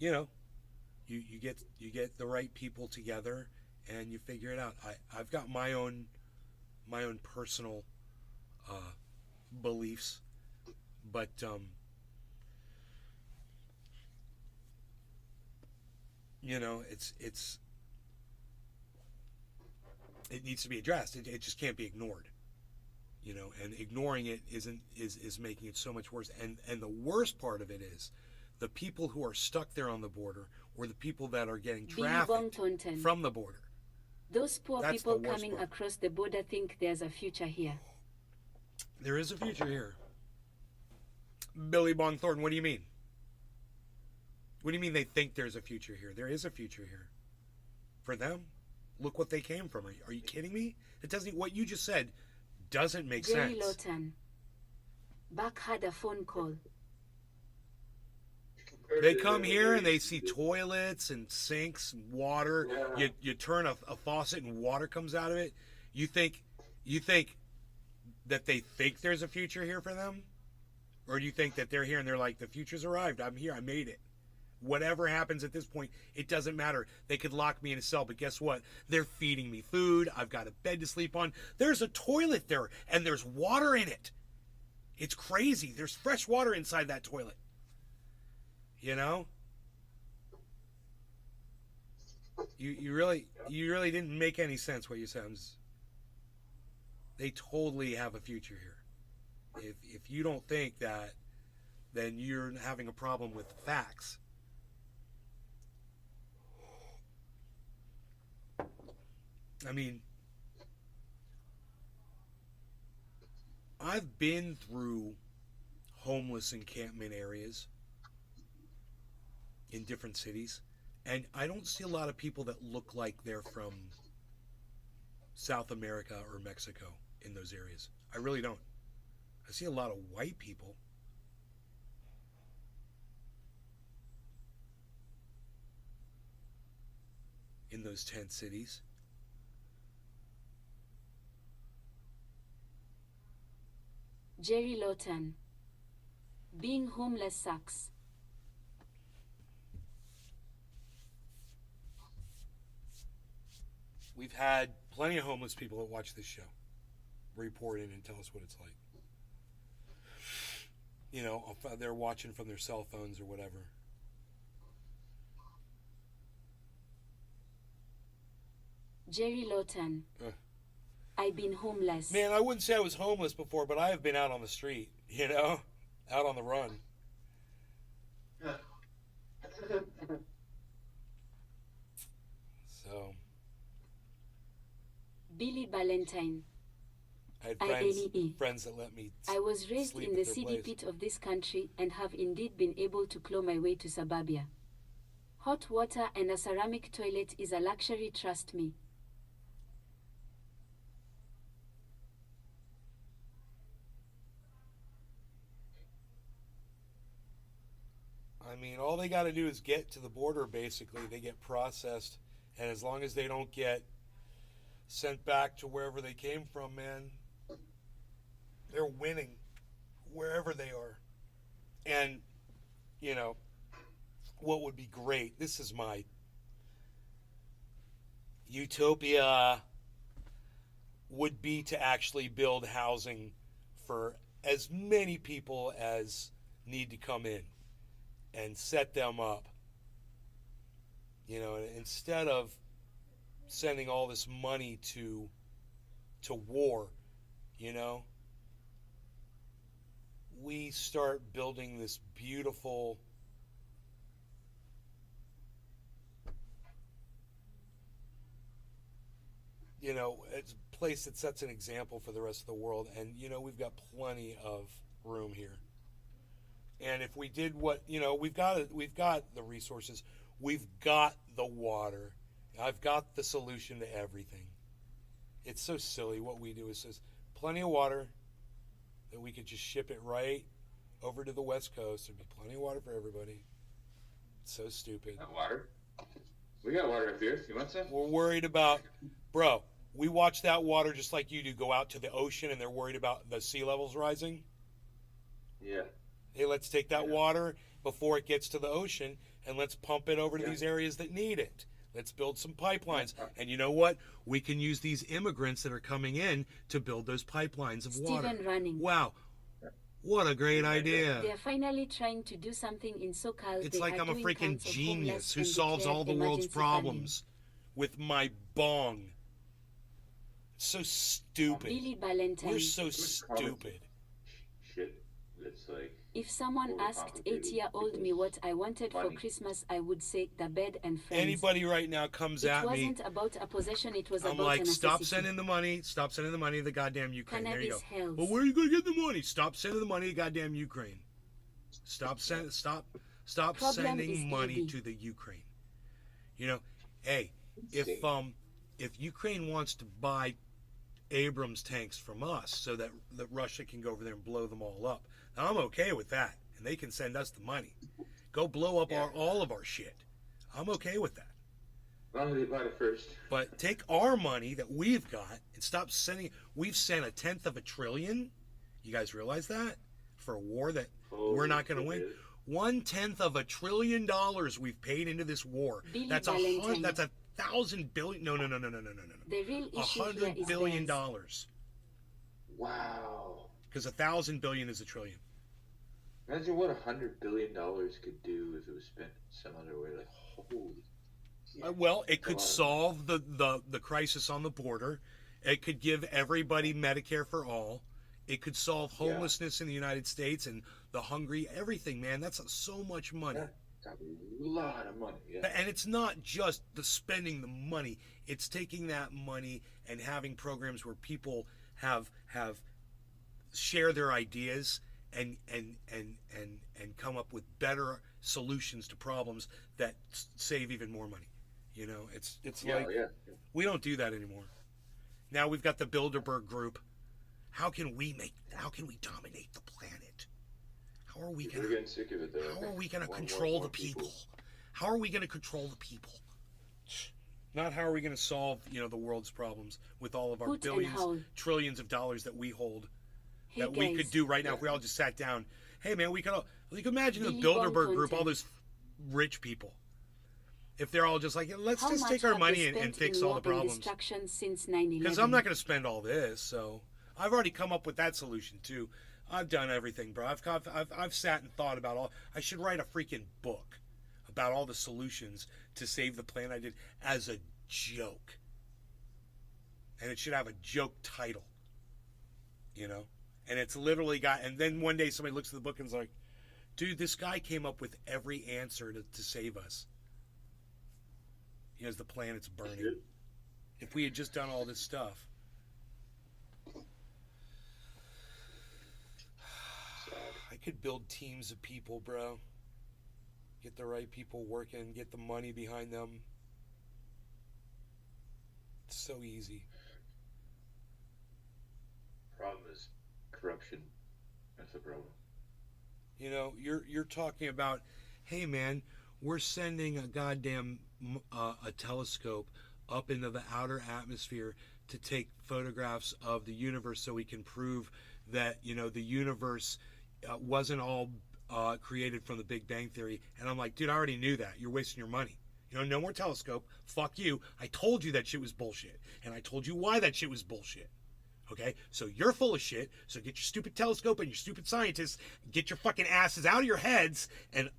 you get the right people together and you figure it out. I've got my own personal beliefs, but it needs to be addressed. It just can't be ignored. And ignoring it is making it so much worse. And the worst part of it is the people who are stuck there on the border, or the people that are getting trafficked from the border. Those poor people coming across the border think there's a future here. There is a future here. Billy Bong Thornton, what do you mean? What do you mean they think there's a future here? There is a future here. For them, Look what they came from. Are you kidding me? It doesn't. What you just said doesn't make Jerry sense. Lawton. Buck had a phone call. They come here and they see toilets and sinks and water. Yeah. You turn a faucet and water comes out of it. You think that they think there's a future here for them? Or do you think that they're here and they're like, the future's arrived, I'm here, I made it. Whatever happens at this point, it doesn't matter. They could lock me in a cell, but guess what? They're feeding me food. I've got a bed to sleep on. There's a toilet there, and there's water in it. It's crazy. There's fresh water inside that toilet. You know? You really didn't make any sense what you said. They totally have a future here. If you don't think that, then you're having a problem with facts. I mean, I've been through homeless encampment areas in different cities, and I don't see a lot of people that look like they're from South America or Mexico in those areas. I really don't. I see a lot of white people. In those tent cities. Jerry Lawton. Being homeless sucks. We've had plenty of homeless people that watch this show report in and tell us what it's like. You know, they're watching from their cell phones or whatever. Jerry Lawton. I've been homeless. Man, I wouldn't say I was homeless before, but I have been out on the street, you know? Out on the run. So. Billy Valentine. I had friends that let me I was raised sleep in at the their seedy place. pit of this country and have indeed been able to claw my way to suburbia. Hot water and a ceramic toilet is a luxury, trust me. I mean, all they got to do is get to the border, basically. They get processed, and as long as they don't get sent back to wherever they came from, man, they're winning wherever they are. And, you know, what would be great, this is my utopia, would be to actually build housing for as many people as need to come in and set them up. You know, instead of sending all this money to war, you know, we start building this beautiful you know, it's a place that sets an example for the rest of the world. And, you know, we've got plenty of room here. And if we did what, you know, we've got the resources, we've got the water, I've got the solution to everything. It's so silly what we do. Is just plenty of water that we could just ship it right over to the West Coast. There'd be plenty of water for everybody. It's so stupid. Not water. We got water up here. You want some? We're worried about, bro, we watch that water just like you do go out to the ocean, and they're worried about the sea levels rising. Yeah. Hey, let's take that water before it gets to the ocean, and let's pump it over to these areas that need it. Let's build some pipelines. And you know what? We can use these immigrants that are coming in to build those pipelines of water. Stephen Running. Wow. What a great idea. They're finally trying to do something in SoCal. It's like I'm a freaking genius who solves all the world's problems with my bong. So stupid. Billy Valentine. We're so stupid. Shit. It's like. If someone asked 8-year-old me what I wanted for Christmas, I would say the bed and friends. Anybody right now comes at me. It wasn't about a possession, it was I'm about like, a stop necessity. sending the money. Stop sending the money to the goddamn Ukraine. There you go. Cannabis helps. Well, where are you going to get the money? Stop sending the money to goddamn Ukraine. Stop Problem sending is money ED. to the Ukraine. You know, hey, if if Ukraine wants to buy Abrams tanks from us so that Russia can go over there and blow them all up, I'm okay with that, and they can send us the money. Go blow up all of our shit. I'm okay with that. Well, they bought it first. But take our money that we've got and stop sending. We've sent $1/10 trillion. You guys realize that? For a war that we're not going to win. $1/10 trillion we've paid into this war. That's that's $1,000 billion. No. The real issue here $100 is billion. Wow. Because 1,000 billion is a trillion. Imagine what $100 billion could do if it was spent some other way. Like, holy. Well, it could solve the crisis on the border. It could give everybody Medicare for all. It could solve homelessness in the United States and the hungry. Everything, man. That's so much money. That's a lot of money. Yeah. And it's not just the spending the money. It's taking that money and having programs where people have share their ideas and come up with better solutions to problems that save even more money. You know, it's like we don't do that anymore. Now we've got the Bilderberg group. How can we dominate the planet? How are we going to? We're getting sick of it, though. How are we going to control the people? How are we going to control the people? Not how are we going to solve, the world's problems with all of our billions, trillions of dollars that we hold, that we could do right now if we all just sat down. Hey, man, we could imagine the Bilderberg group, all those rich people. If they're all just like, let's just take our money and fix all the problems. Because I'm not going to spend all this, so I've already come up with that solution too. I've done everything, bro. I've sat and thought about all. I should write a freaking book about all the solutions to save the planet I did as a joke, and it should have a joke title, And it's literally got. And then one day somebody looks at the book and is like, "Dude, this guy came up with every answer to save us." As the planet's burning. If we had just done all this stuff. I could build teams of people, bro. Get the right people working, get the money behind them. It's so easy. Problem is corruption. That's the problem. You're talking about, hey man, we're sending a goddamn a telescope up into the outer atmosphere to take photographs of the universe so we can prove that the universe wasn't all created from the Big Bang Theory. And I'm like, dude, I already knew that. You're wasting your money. No more telescope. Fuck you. I told you that shit was bullshit, and I told you why that shit was bullshit. Okay, so you're full of shit. So get your stupid telescope and your stupid scientists, get your fucking asses out of your heads and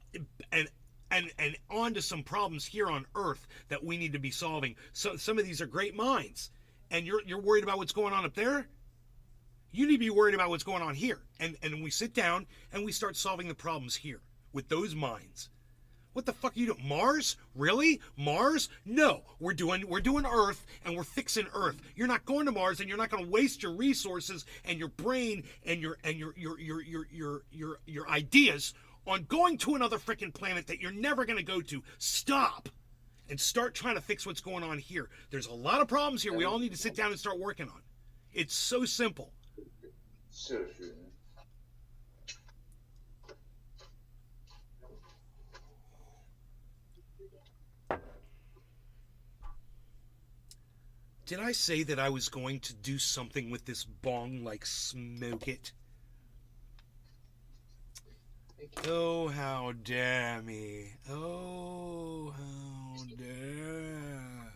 onto some problems here on Earth that we need to be solving. So some of these are great minds, and you're worried about what's going on up there. You need to be worried about what's going on here, and we sit down and we start solving the problems here with those minds. What the fuck are you doing? Mars? Really? Mars? No, we're doing Earth, and we're fixing Earth. You're not going to Mars, and you're not going to waste your resources and your brain and your ideas on going to another freaking planet that you're never going to go to. Stop and start trying to fix what's going on here. There's a lot of problems here we all need to sit down and start working on. It's so simple. So true. Did I say that I was going to do something with this bong, like smoke it? Oh, how dare me. Oh, how dare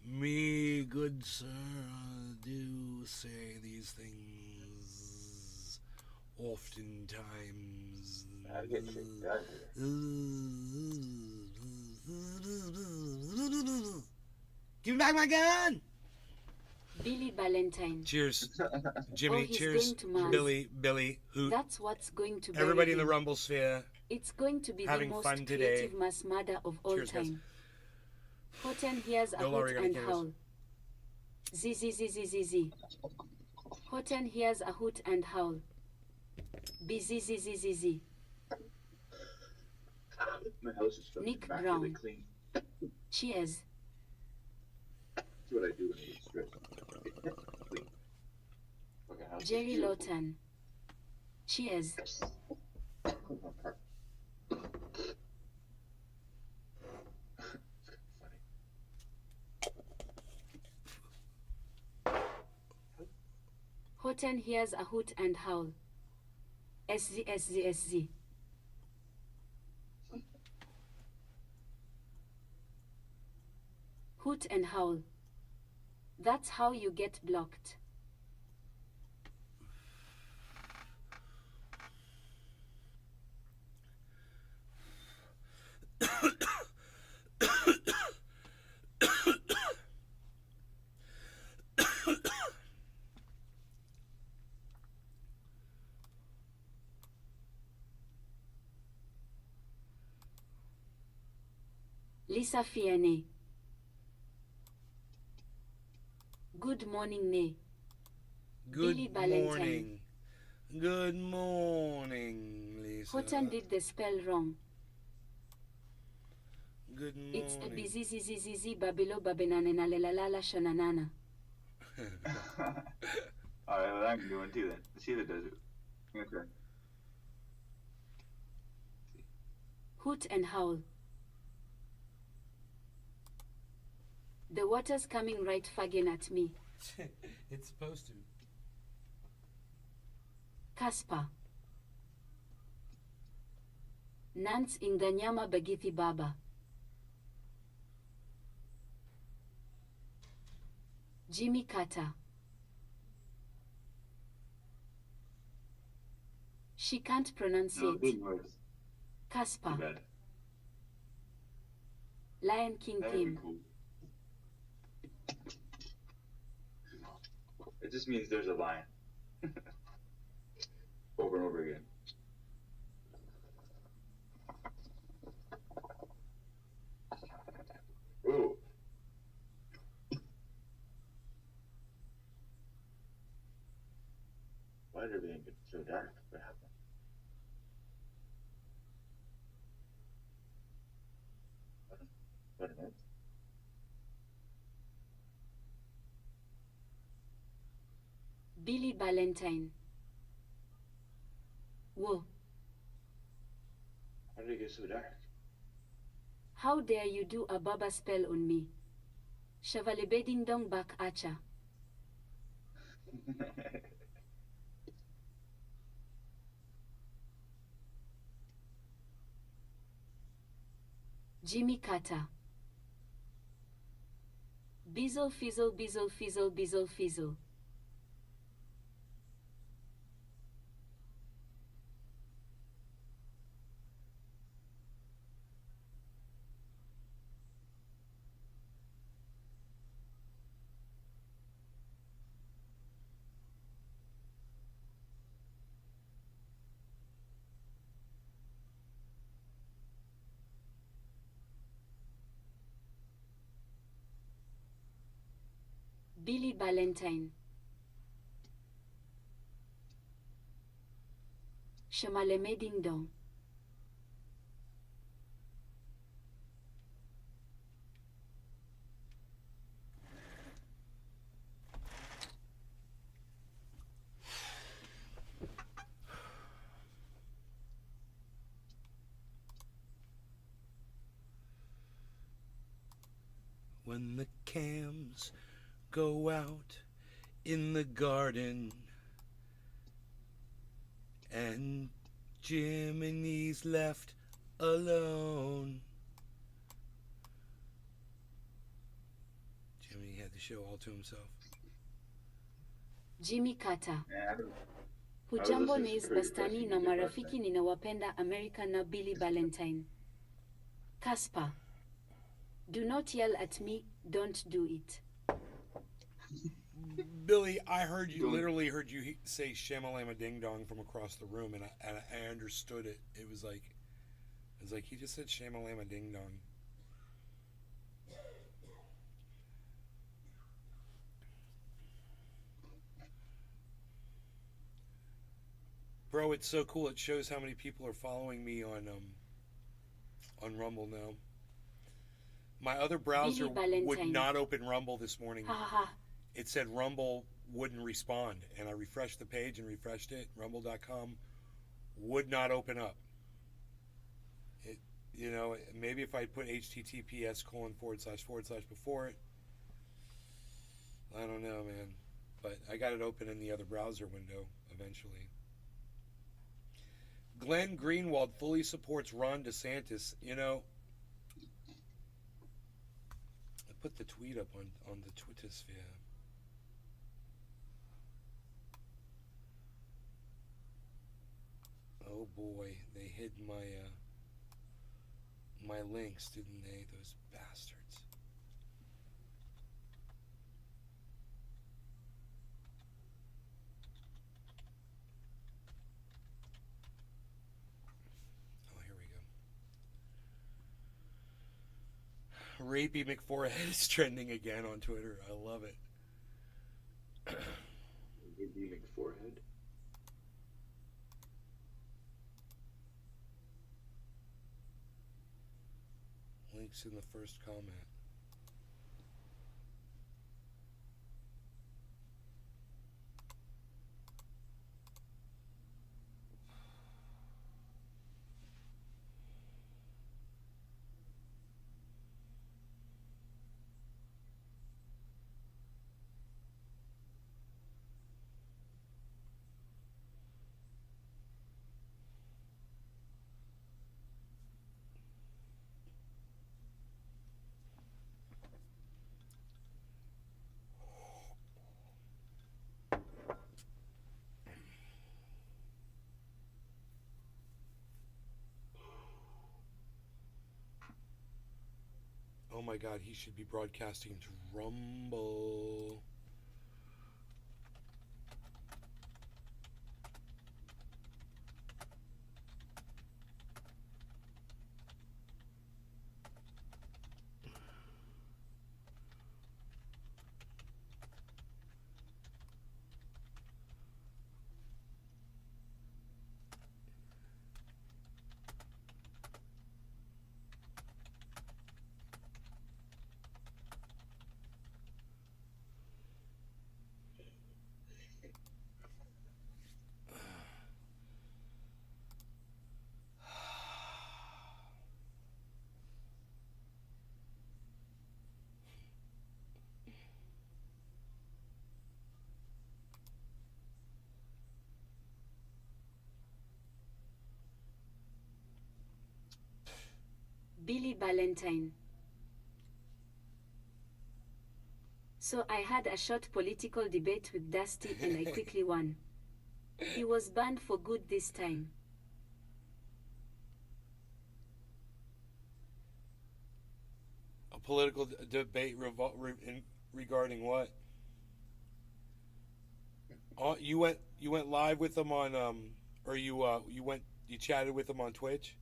me, good sir, do say these things oftentimes. I'll get you done here. Give me back my gun! Billy Valentine. Cheers, Jimmy. Cheers, Billy. Who? That's what's going to. Everybody in the Rumble sphere. It's going to be having the most fun creative today. mass murder of all Cheers, time. Horton hears a hoot and howl. Z. Horton hears a hoot and howl. B-Z-Z-Z-Z-Z. My house is Nick immaculately Brown. clean. Cheers. That's what I do when I get stressed. Wait. Okay, how's this Jerry beautiful? Lawton. Cheers. Horton hears a hoot and howl. SZ. Hoot and howl. That's how you get blocked. Lisa Fiane. Good morning, Nay. Good Billy Valentine. morning. Good morning, Lisa. Horton did the spell wrong. Good morning. It's a bizizizizizi babilo babenanenalelalala shananana. Alright, well, I can do one too then. Let's see if it does it. Okay. Hoot and howl. The water's coming right fagging at me. It's supposed to. Kaspa. Nance inganyama bagithi baba. Jimmy Carter. She can't No, pronunciate. big words. Too Kaspa. bad. Lion King That would be theme. cool. It just means there's a lion. Over and over again. Ooh. Why did everything get so dark? What happened? What a minute. Billy Valentine. Whoa. How did it get so dark? How dare you do a baba spell on me? Chevalier Beding Dong back acha. Jimmy Carter. Bizzle fizzle bizzle fizzle bizzle fizzle. Billy Valentine. Shamaleme Ding Dong. When the cams go out in the garden and Jiminy's left alone. Jiminy had the show all to himself. Jimmy Carter. Yeah, I don't- Hujambo listening Niz to pretty Bastani depressing na music last marafiki night. ninawapenda America na Billy Valentine. Kaspa. Do not yell at me, don't do it. Billy, I heard you, Don't- literally heard you say Shamalama Ding Dong from across the room, and I understood it. It was like he just said Shamalama Ding Dong. Bro, it's so cool. It shows how many people are following me on Rumble now. My other browser Billy would Valentine. not open Rumble this morning. Ha ha ha. It said Rumble wouldn't respond, and I refreshed the page and refreshed it. Rumble.com would not open up. It, you know, maybe if I put https:// before it, I don't know, man. But I got it open in the other browser window eventually. Glen Greenwald fully supports Ron DeSantis. You know, I put the tweet up on the Twitter sphere. Oh boy, they hid my links, didn't they? Those bastards. Oh, here we go. Rapey McForehead is trending again on Twitter. I love it. Rapey McForehead. Links in the first comment. Oh my god, he should be broadcasting to Rumble. Billy Valentine. So I had a short political debate with Dusty and I quickly won. He was banned for good this time. A political debate regarding what? Oh, you went live with them on or you chatted with them on Twitch?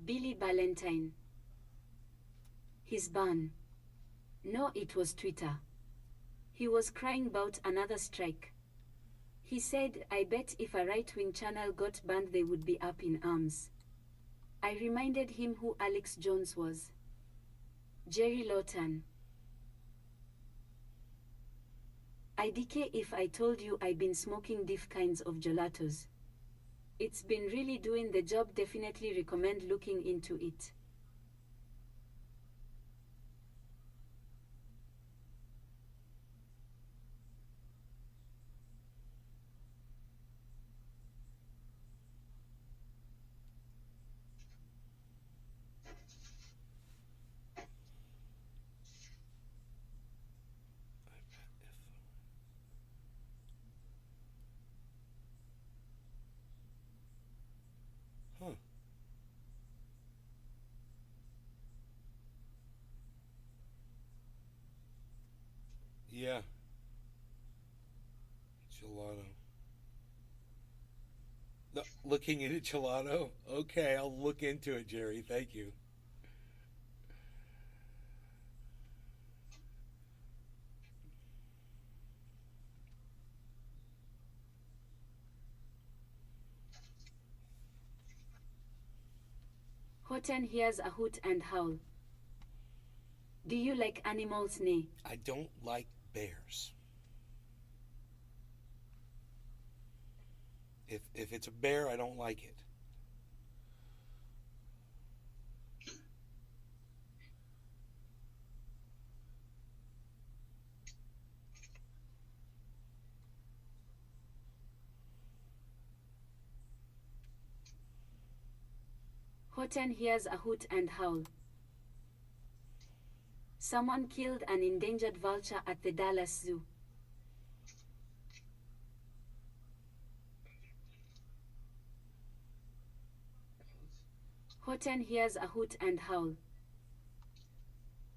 Billy Valentine. His ban. No, it was Twitter. He was crying about another strike. He said, I bet if a right-wing channel got banned they would be up in arms. I reminded him who Alex Jones was. Jerry Lawton. I'd care if I told you I've been smoking diff kinds of gelatos. It's been really doing the job. Definitely recommend looking into it. Huh. Yeah. Gelato. No, looking into gelato? Okay, I'll look into it, Jerry. Thank you. Horton hears a hoot and howl. Do you like animals, Nay? I don't like bears. If it's a bear, I don't like it. Horton hears a hoot and howl. Someone killed an endangered vulture at the Dallas Zoo. Horton hears a hoot and howl.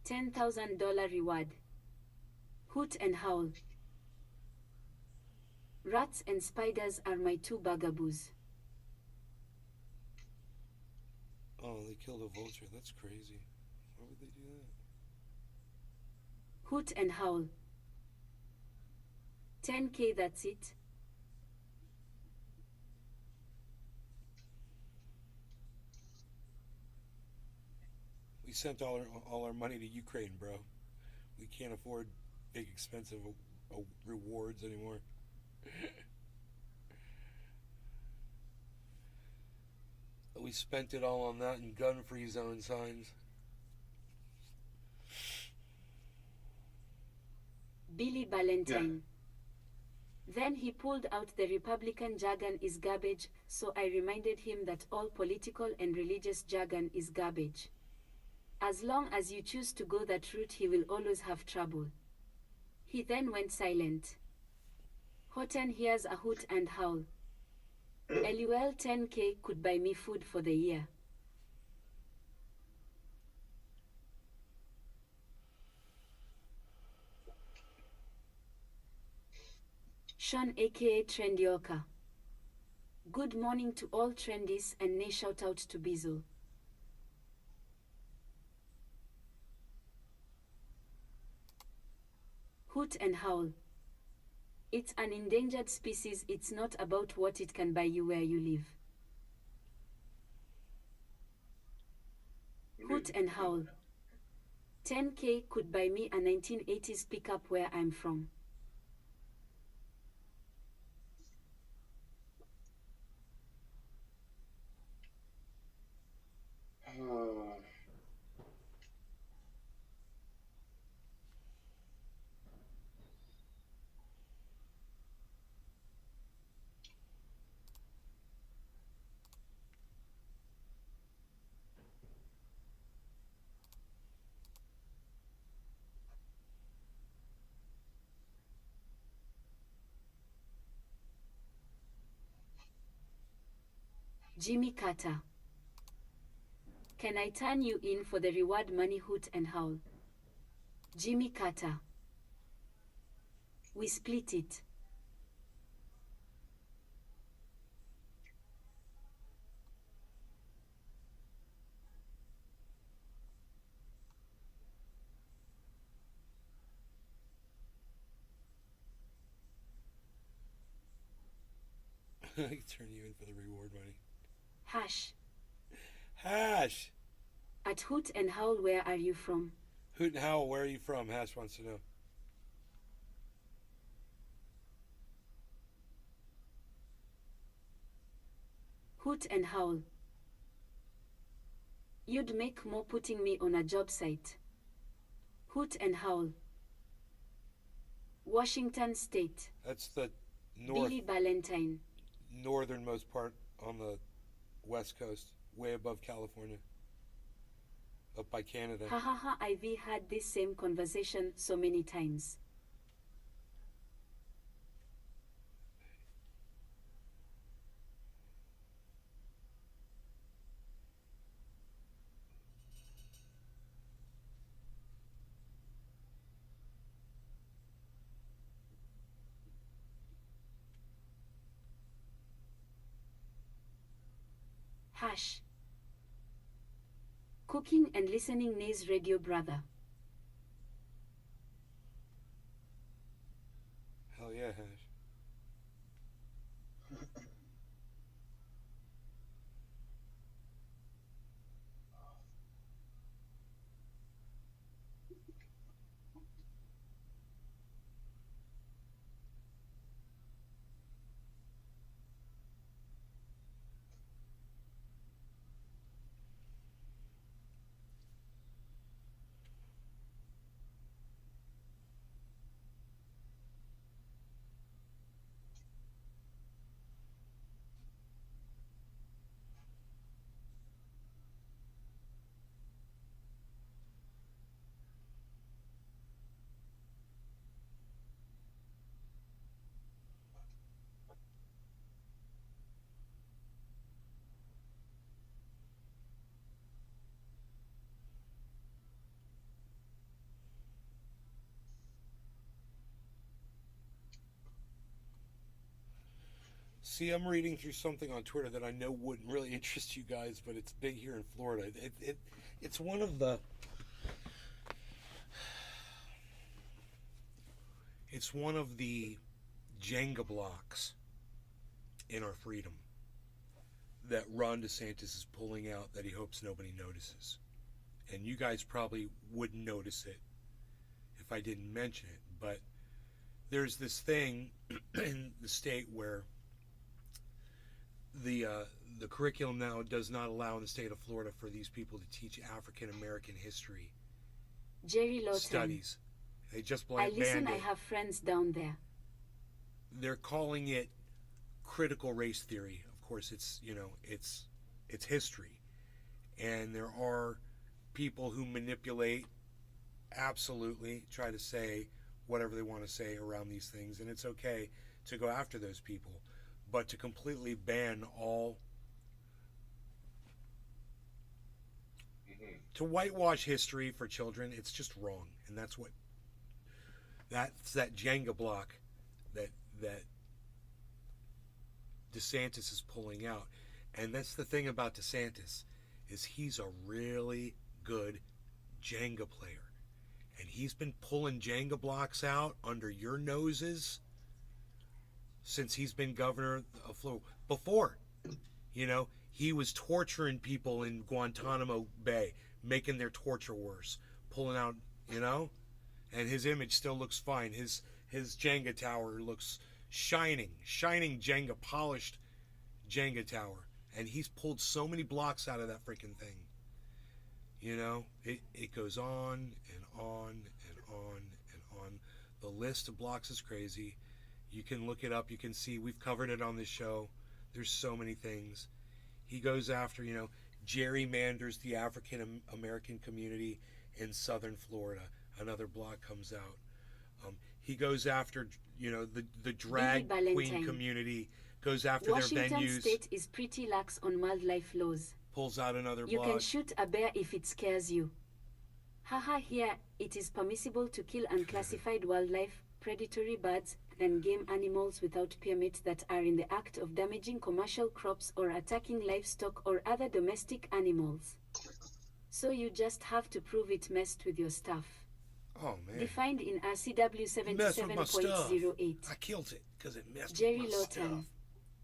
$10,000 reward. Hoot and howl. Rats and spiders are my two bugaboos. Oh, they killed a vulture. That's crazy. Why would they do that? Hoot and howl. 10K, that's it. We sent all our money to Ukraine, bro. We can't afford big, expensive rewards anymore. We spent it all on that and gun-free zone signs. Billy Valentine. Yeah. Then he pulled out the Republican jargon is garbage, so I reminded him that all political and religious jargon is garbage. As long as you choose to go that route, he will always have trouble. He then went silent. Horton hears a hoot and howl. LUL 10K could buy me food for the year. Sean aka Trendioka. Good morning to all trendies and nay shout out to Bizzle. Hoot and howl. It's an endangered species. It's not about what it can buy you where you live. Hoot and howl. 10K could buy me a 1980s pickup where I'm from. Jimmy Carter. Can I turn you in for the reward money? Hoot and howl. Jimmy Carter. We split it. I can turn you in for the reward money. Hash. Hash! At Hoot and Howl, where are you from? Hoot and Howl, where are you from? Hash wants to know. Hoot and howl. You'd make more putting me on a job site. Hoot and howl. Washington State. That's the Billy Valentine. northernmost part on the west coast, way above California, up by Canada. Ha ha ha, I've had this same conversation so many times. Hash. Cooking and listening Nay's radio brother. Hell yeah, Hash. See, I'm reading through something on Twitter that I know wouldn't really interest you guys, but it's big here in Florida. It's one of the Jenga blocks in our freedom that Ron DeSantis is pulling out that he hopes nobody notices. And you guys probably wouldn't notice it if I didn't mention it, but there's this thing in the state where the curriculum now does not allow in the state of Florida for these people to teach African American history Jerry Lawton. studies. They just I listen, banned I it. have friends down there. They're calling it critical race theory. Of course, it's it's history, and there are people who manipulate, absolutely try to say whatever they want to say around these things, and it's okay to go after those people. But to completely ban all, to whitewash history for children, it's just wrong. And that's that Jenga block that DeSantis is pulling out. And that's the thing about DeSantis, is he's a really good Jenga player. And he's been pulling Jenga blocks out under your noses since he's been governor of Florida. Before, he was torturing people in Guantanamo Bay, making their torture worse, pulling out, and his image still looks fine. His Jenga tower looks shining Jenga, polished Jenga tower, and he's pulled so many blocks out of that freaking thing. It goes on and on and on and on. The list of blocks is crazy. You can look it up. You can see we've covered it on this show. There's so many things. He goes after, gerrymanders the African American community in southern Florida. Another block comes out. He goes after, the drag queen community. Goes after Washington their venues. State is pretty lax on wildlife laws. Pulls out another You block. can shoot a bear if it scares you. Haha, here it is permissible to kill unclassified wildlife, predatory birds, and game animals without permit that are in the act of damaging commercial crops or attacking livestock or other domestic animals. So you just have to prove it messed with your stuff. Oh, man. Defined in RCW Messed with my stuff. 77.08. I killed it because it messed Jerry with my Lawton.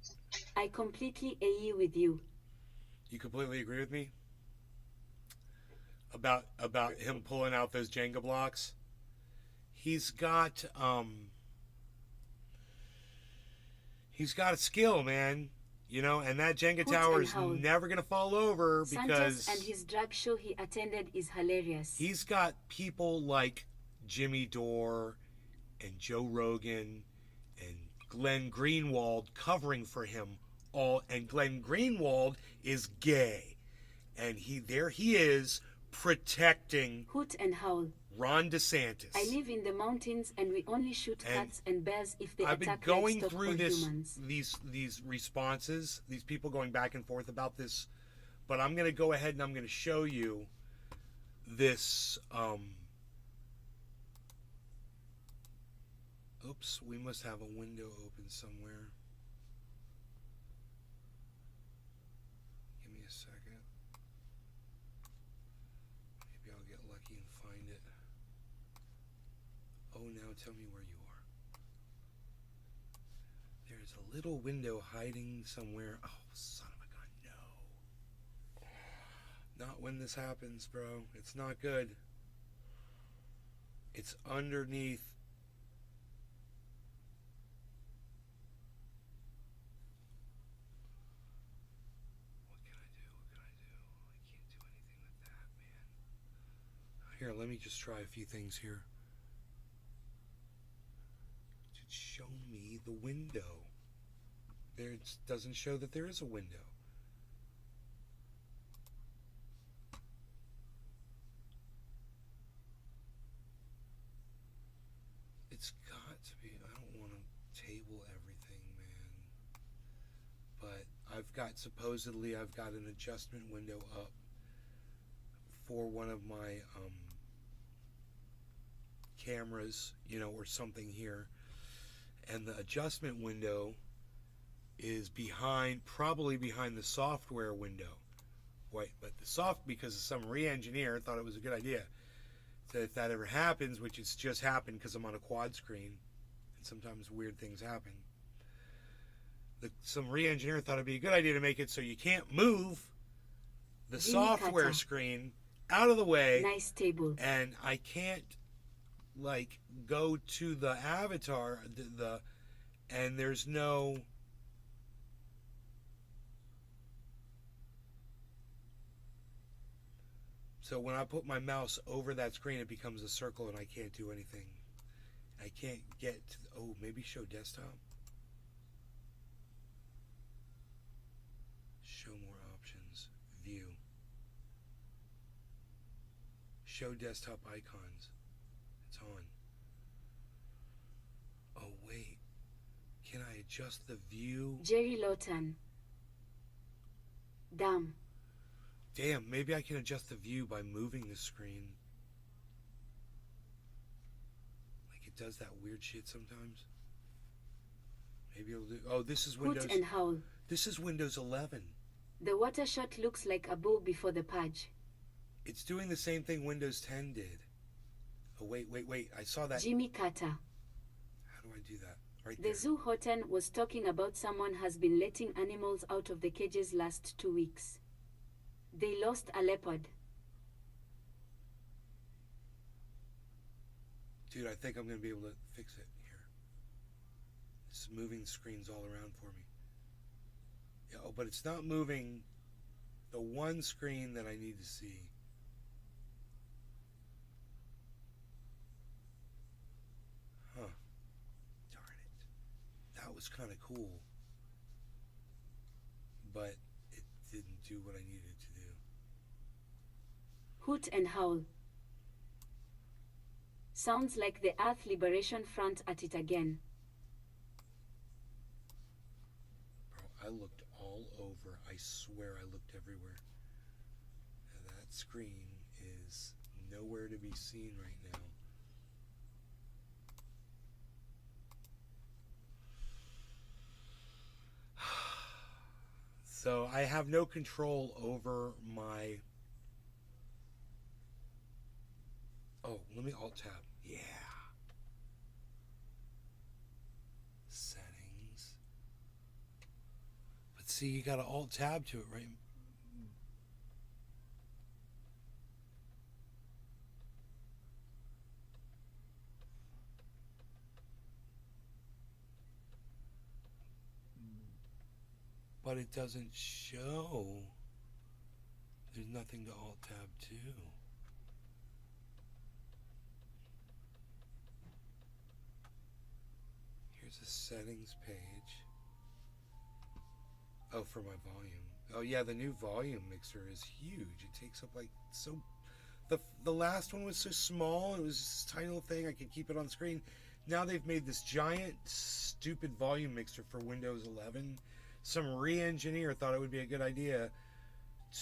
stuff. I completely agree with you. You completely agree with me? About him pulling out those Jenga blocks? He's got a skill, man. You know, and that Jenga Hoot tower and is howl. never going to fall over because Santos and his drag show he attended is hilarious. he's got people like Jimmy Dore and Joe Rogan and Glen Greenwald covering for him all. And Glen Greenwald is gay. And there he is protecting Hoot and howl. Ron DeSantis. I live in the mountains and we only shoot cats and bears if they I've been attack going livestock through or these humans. responses, these people going back and forth about this, but I'm going to go ahead and I'm going to show you this. Oops, we must have a window open somewhere. Give me a second. Maybe I'll get lucky and find it. Oh, now tell me where you are. There's a little window hiding somewhere. Oh, son of a gun, no. Not when this happens, bro. It's not good. It's underneath. What can I do? What can I do? I can't do anything with that, man. Here, let me just try a few things here. Show me the window. There it doesn't show that there is a window. It's got to be. I don't want to table everything, man. But supposedly I've got an adjustment window up for one of my cameras, you know, or something here. And the adjustment window is probably behind the software window. Wait, but because some re-engineer thought it was a good idea. So if that ever happens, which it's just happened because I'm on a quad screen, and sometimes weird things happen. Some re-engineer thought it'd be a good idea to make it so you can't move the software screen out of the way. Nice table. And I can't go to the avatar and there's no so when I put my mouse over that screen it becomes a circle and I can't do anything. I can't get to maybe show desktop. Show more options. View. Show desktop icons. It's on. Oh, wait. Can I adjust the view? Jerry Lawton. Damn, maybe I can adjust the view by moving the screen. Like it does that weird shit sometimes. Maybe it'll do. Oh, this is Windows. Hoot and howl. This is Windows 11. The water shot looks like a bull before the purge. It's doing the same thing Windows 10 did. Oh, wait. I saw that. Jimmy Carter. How do I do that? Right The there. zoo Horton was talking about someone has been letting animals out of the cages last 2 weeks. They lost a leopard. Dude, I think I'm going to be able to fix it here. It's moving screens all around for me. Yeah, oh, but it's not moving the one screen that I need to see. Huh. Darn it. That was kind of cool. But it didn't do what I needed to do. Hoot and howl. Sounds like the Earth Liberation Front at it again. Bro, I looked all over. I swear I looked everywhere. And that screen is nowhere to be seen right now. So I have no control over my... Oh, let me Alt-Tab. Yeah. Settings. But see, you got to Alt-Tab to it, right? But it doesn't show. There's nothing to alt tab to. Here's a settings page. Oh, for my volume. Oh yeah, the new volume mixer is huge. It takes up like so. The last one was so small. It was this tiny little thing. I could keep it on screen. Now they've made this giant, stupid volume mixer for Windows 11. Some re-engineer thought it would be a good idea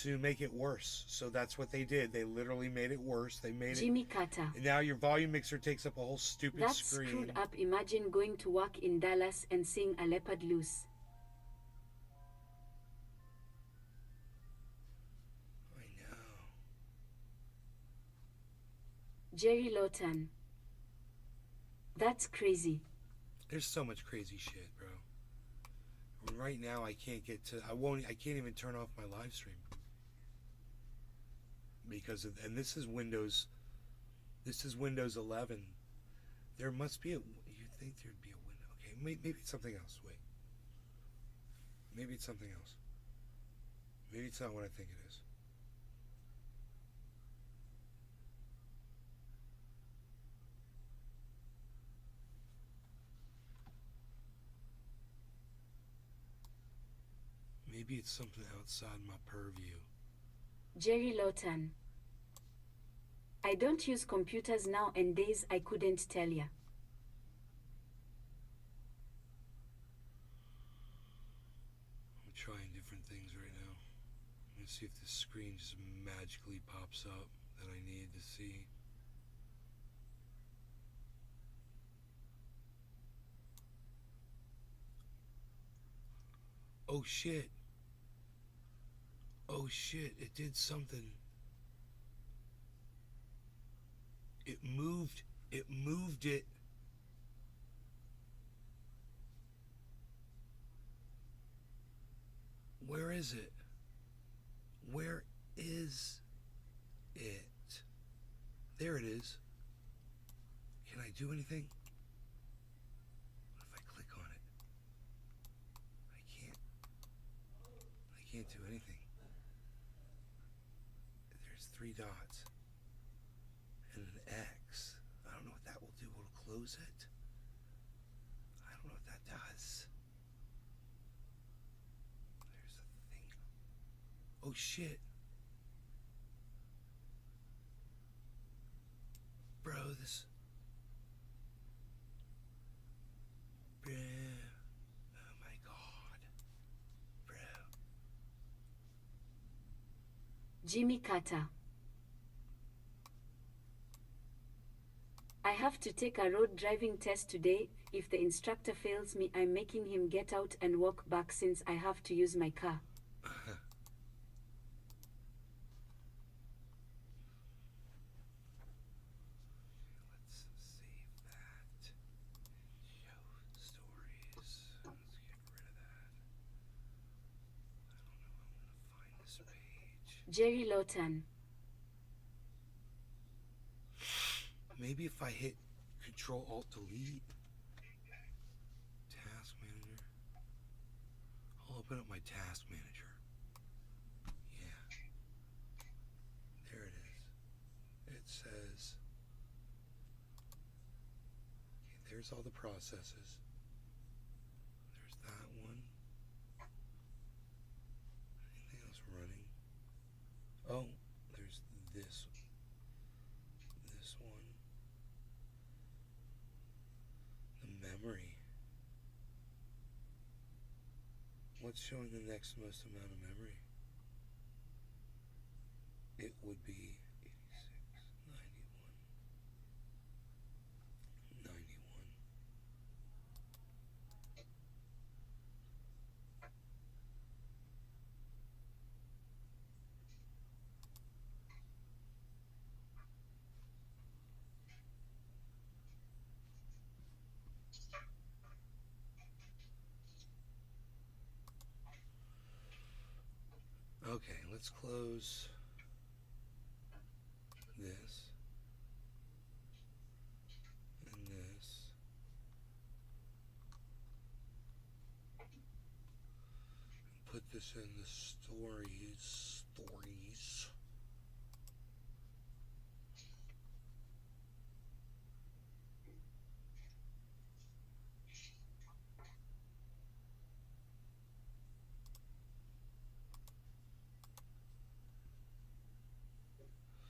to make it worse. So that's what they did. They literally made it worse. They made Jimmy Carter. it. Now your volume mixer takes up a whole stupid That's screen. screwed up. Imagine going to work in Dallas and seeing a leopard loose. I know. Jerry Lawton. That's crazy. There's so much crazy shit, bro. I mean, right now I can't get to. I can't even turn off my live stream because of. And this is Windows. This is Windows 11. There must be a. You'd think there'd be a window. Okay, maybe it's something else. Wait. Maybe it's something else. Maybe it's not what I think it is. Maybe it's something outside my purview. Jerry Lawton. I don't use computers nowadays. I couldn't tell ya. I'm trying different things right now. I'm gonna see if this screen just magically pops up that I need to see. Oh shit. Oh shit, it did something. It moved it. Where is it? Where is it? There it is. Can I do anything? What if I click on it? I can't do anything. There's 3 dots and an X. I don't know what that will do. Will it close it? I don't know what that does. There's a thing. Oh shit. Bro, this. Bruh. Oh my god. Bro. Jimmy Carter. I have to take a road driving test today. If the instructor fails me, I'm making him get out and walk back since I have to use my car. Let's save that. Show stories. Let's get rid of that. I don't know. I'm gonna find this page. Jerry Lawton. Maybe if I hit Control Alt Delete, Task Manager, I'll open up my Task Manager. Yeah, there it is. It says, okay, there's all the processes. There's that one. Anything else running? Oh, there's this one. Memory. What's showing the next most amount of memory? It would be 86, 91, 91. Okay, let's close this and this. Put this in the stories.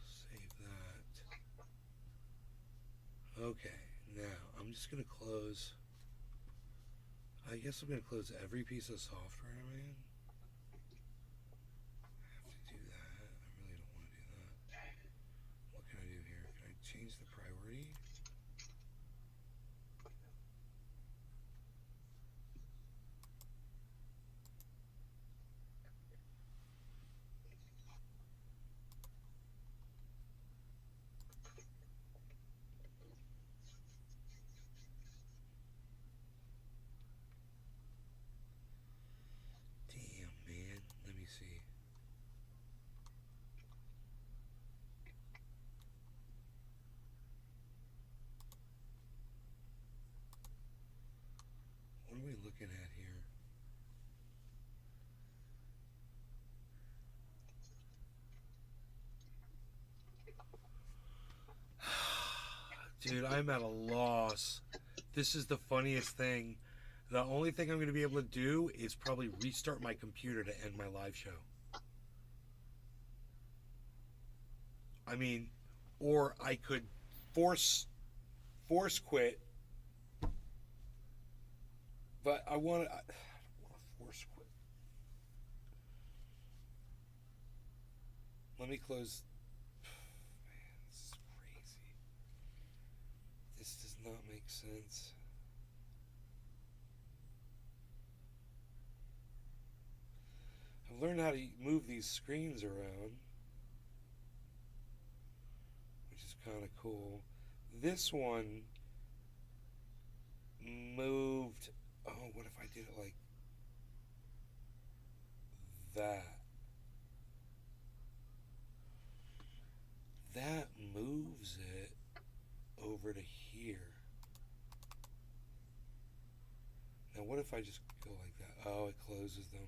Save that. Okay, now I'm just going to close. I guess I'm going to close every piece of software I'm in. I have to do that. I really don't want to do that. What can I do here? Can I change the priority? Damn, man. Let me see. What are we looking at here? Dude, I'm at a loss. This is the funniest thing. The only thing I'm going to be able to do is probably restart my computer to end my live show. I mean, or I could force quit. But I want to force quit. Let me close. Man, this is crazy. This does not make sense. I've learned how to move these screens around, which is kind of cool. This one moved. Oh, what if I did it like that? That moves it over to here. Now, what if I just go like that? Oh, it closes them.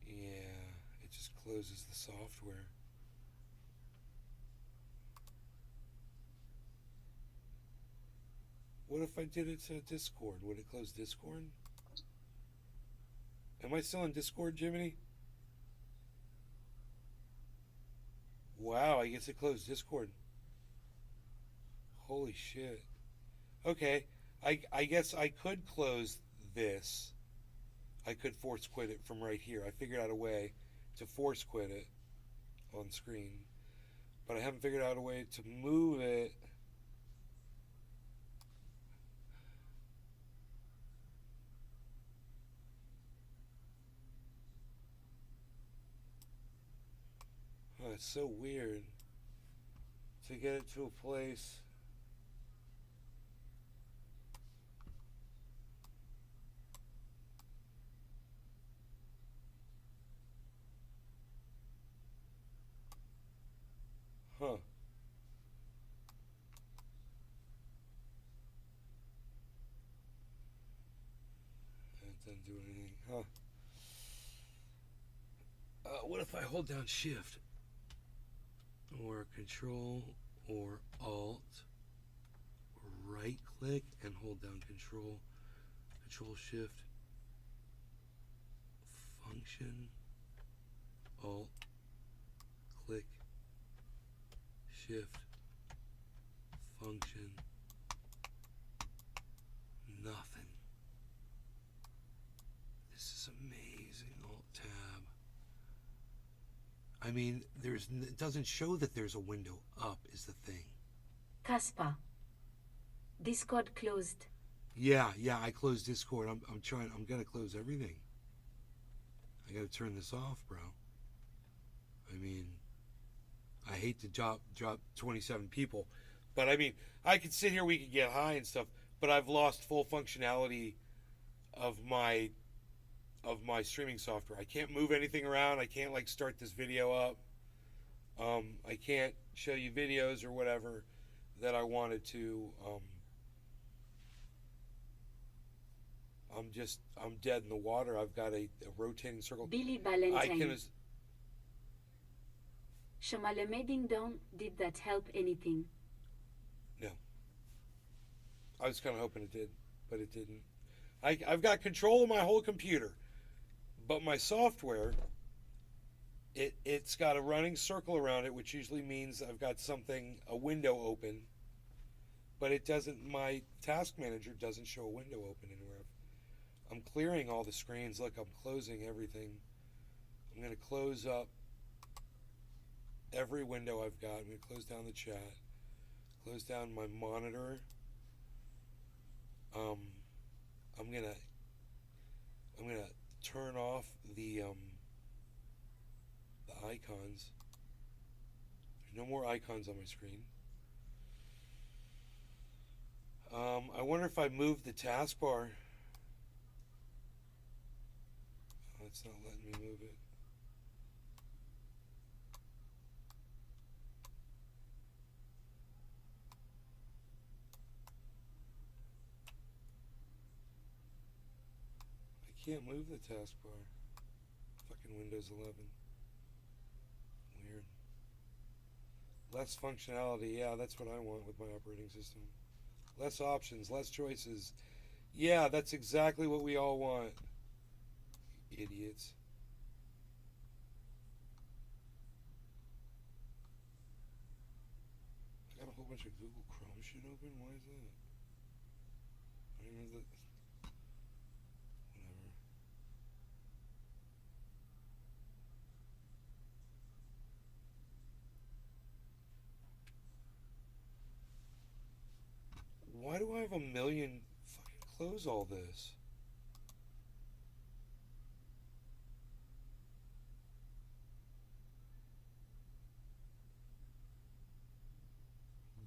Yeah, it just closes the software. What if I did it to Discord? Would it close Discord? Am I still in Discord, Jiminy? Wow, I guess it closed Discord. Holy shit. Okay, I guess I could close this. I could force quit it from right here. I figured out a way to force quit it on screen. But I haven't figured out a way to move it. Oh, it's so weird to get it to a place. Huh. That doesn't do anything. Huh. What if I hold down Shift? Or Control or Alt, right click and hold down Control Shift, Function, Alt, click, Shift, Function, nothing. This is amazing. Alt Tab. I mean, it doesn't show that there's a window up is the thing. Caspar. Discord closed. Yeah, I closed Discord. I'm gonna close everything. I gotta turn this off, bro. I mean, I hate to drop 27 people, but I mean, I could sit here, we could get high and stuff, but I've lost full functionality of my streaming software. I can't move anything around. I can't like start this video up. I can't show you videos or whatever that I wanted to. I'm dead in the water. I've got a rotating circle. Billy I Ballantyne. can. Shamalemeding down, did that help anything? No. I was kind of hoping it did, but it didn't. I've got control of my whole computer, but my software, it's got a running circle around it, which usually means I've got a window open, but it doesn't. My task manager doesn't show a window open anywhere. I'm clearing all the screens. Look, I'm closing everything. I'm going to close up every window I've got. I'm going to close down the chat, close down my monitor. I'm gonna turn off the icons. There's no more icons on my screen. I wonder if I move the taskbar. Oh, it's not letting me move it. I can't move the taskbar. Fucking Windows 11. Weird. Less functionality. Yeah, that's what I want with my operating system. Less options, less choices. Yeah, that's exactly what we all want. Idiots. I got a whole bunch of Google Chrome shit open. Why is that? I don't know that. Whatever. Why do I have a million? Fucking close all this.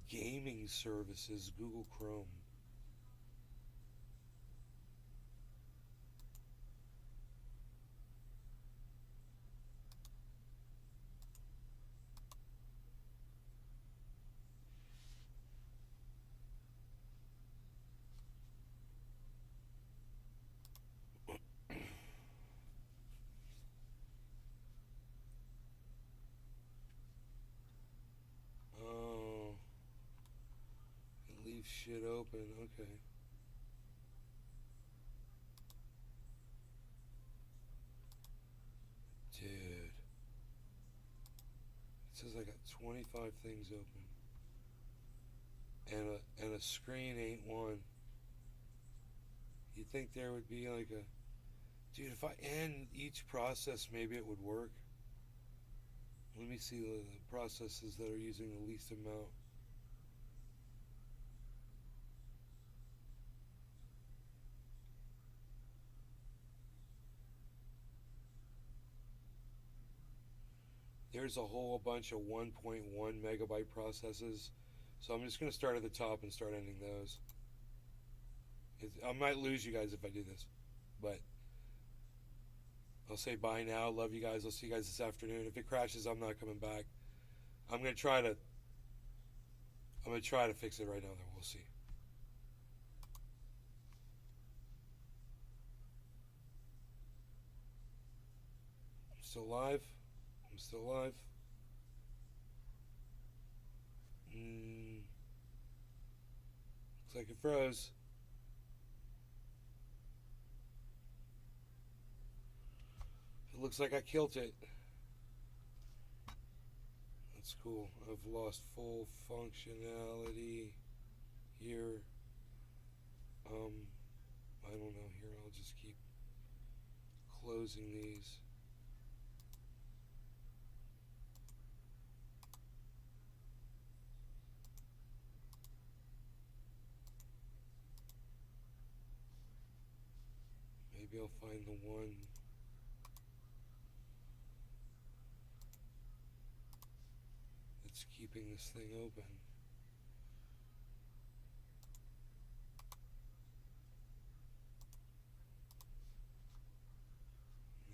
Gaming services, Google Chrome. Oh, it leaves shit open. Okay. Dude. It says I got 25 things open. And a screen ain't one. You'd think there would be like a... Dude, if I end each process, maybe it would work. Let me see the processes that are using the least amount. There's a whole bunch of 1.1 megabyte processes. So I'm just going to start at the top and start ending those. I might lose you guys if I do this. But I'll say bye now. Love you guys. I'll see you guys this afternoon. If it crashes, I'm not coming back. I'm going to try to fix it right now, though. We'll see. I'm still live. I'm still live. Looks like it froze. It looks like I killed it. That's cool. I've lost full functionality here. I don't know here. I'll just keep closing these. Maybe I'll find the one. That's keeping this thing open.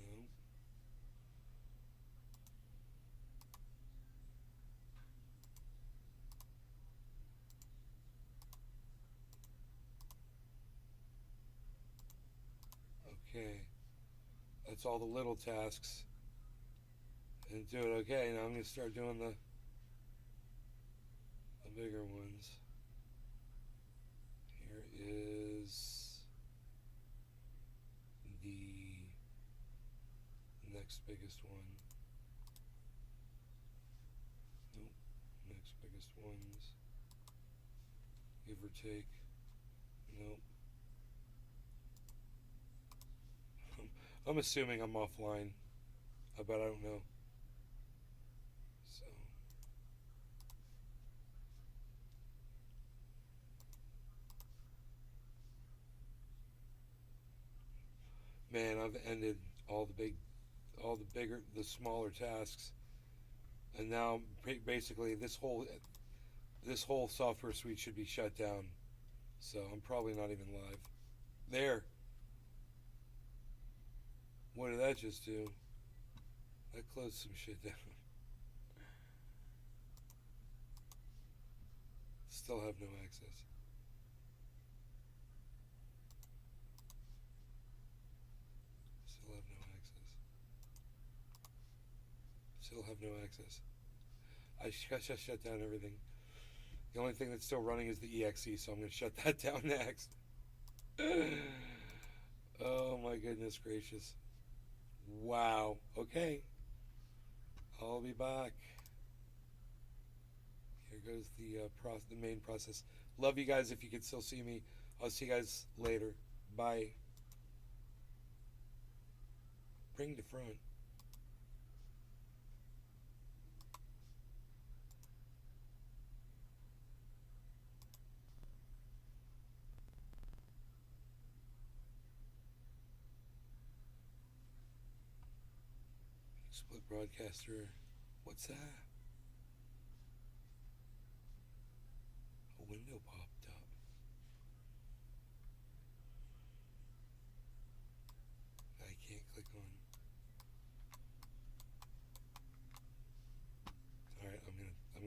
No. That's all the little tasks. And do it. Okay, now I'm going to start doing the bigger ones. Here is the next biggest one. Nope. Next biggest ones. Give or take. Nope. I'm assuming I'm offline, but I don't know. So. Man, I've ended all the smaller tasks, and now basically this whole software suite should be shut down. So I'm probably not even live. There. What did that just do? That closed some shit down. Still have no access. Still have no access. I shut down everything. The only thing that's still running is the exe, so I'm going to shut that down next. Oh my goodness gracious. Wow. Okay. I'll be back. Here goes the main process. Love you guys if you can still see me. I'll see you guys later. Bye. Bring the front. Split broadcaster. What's that? A window pop.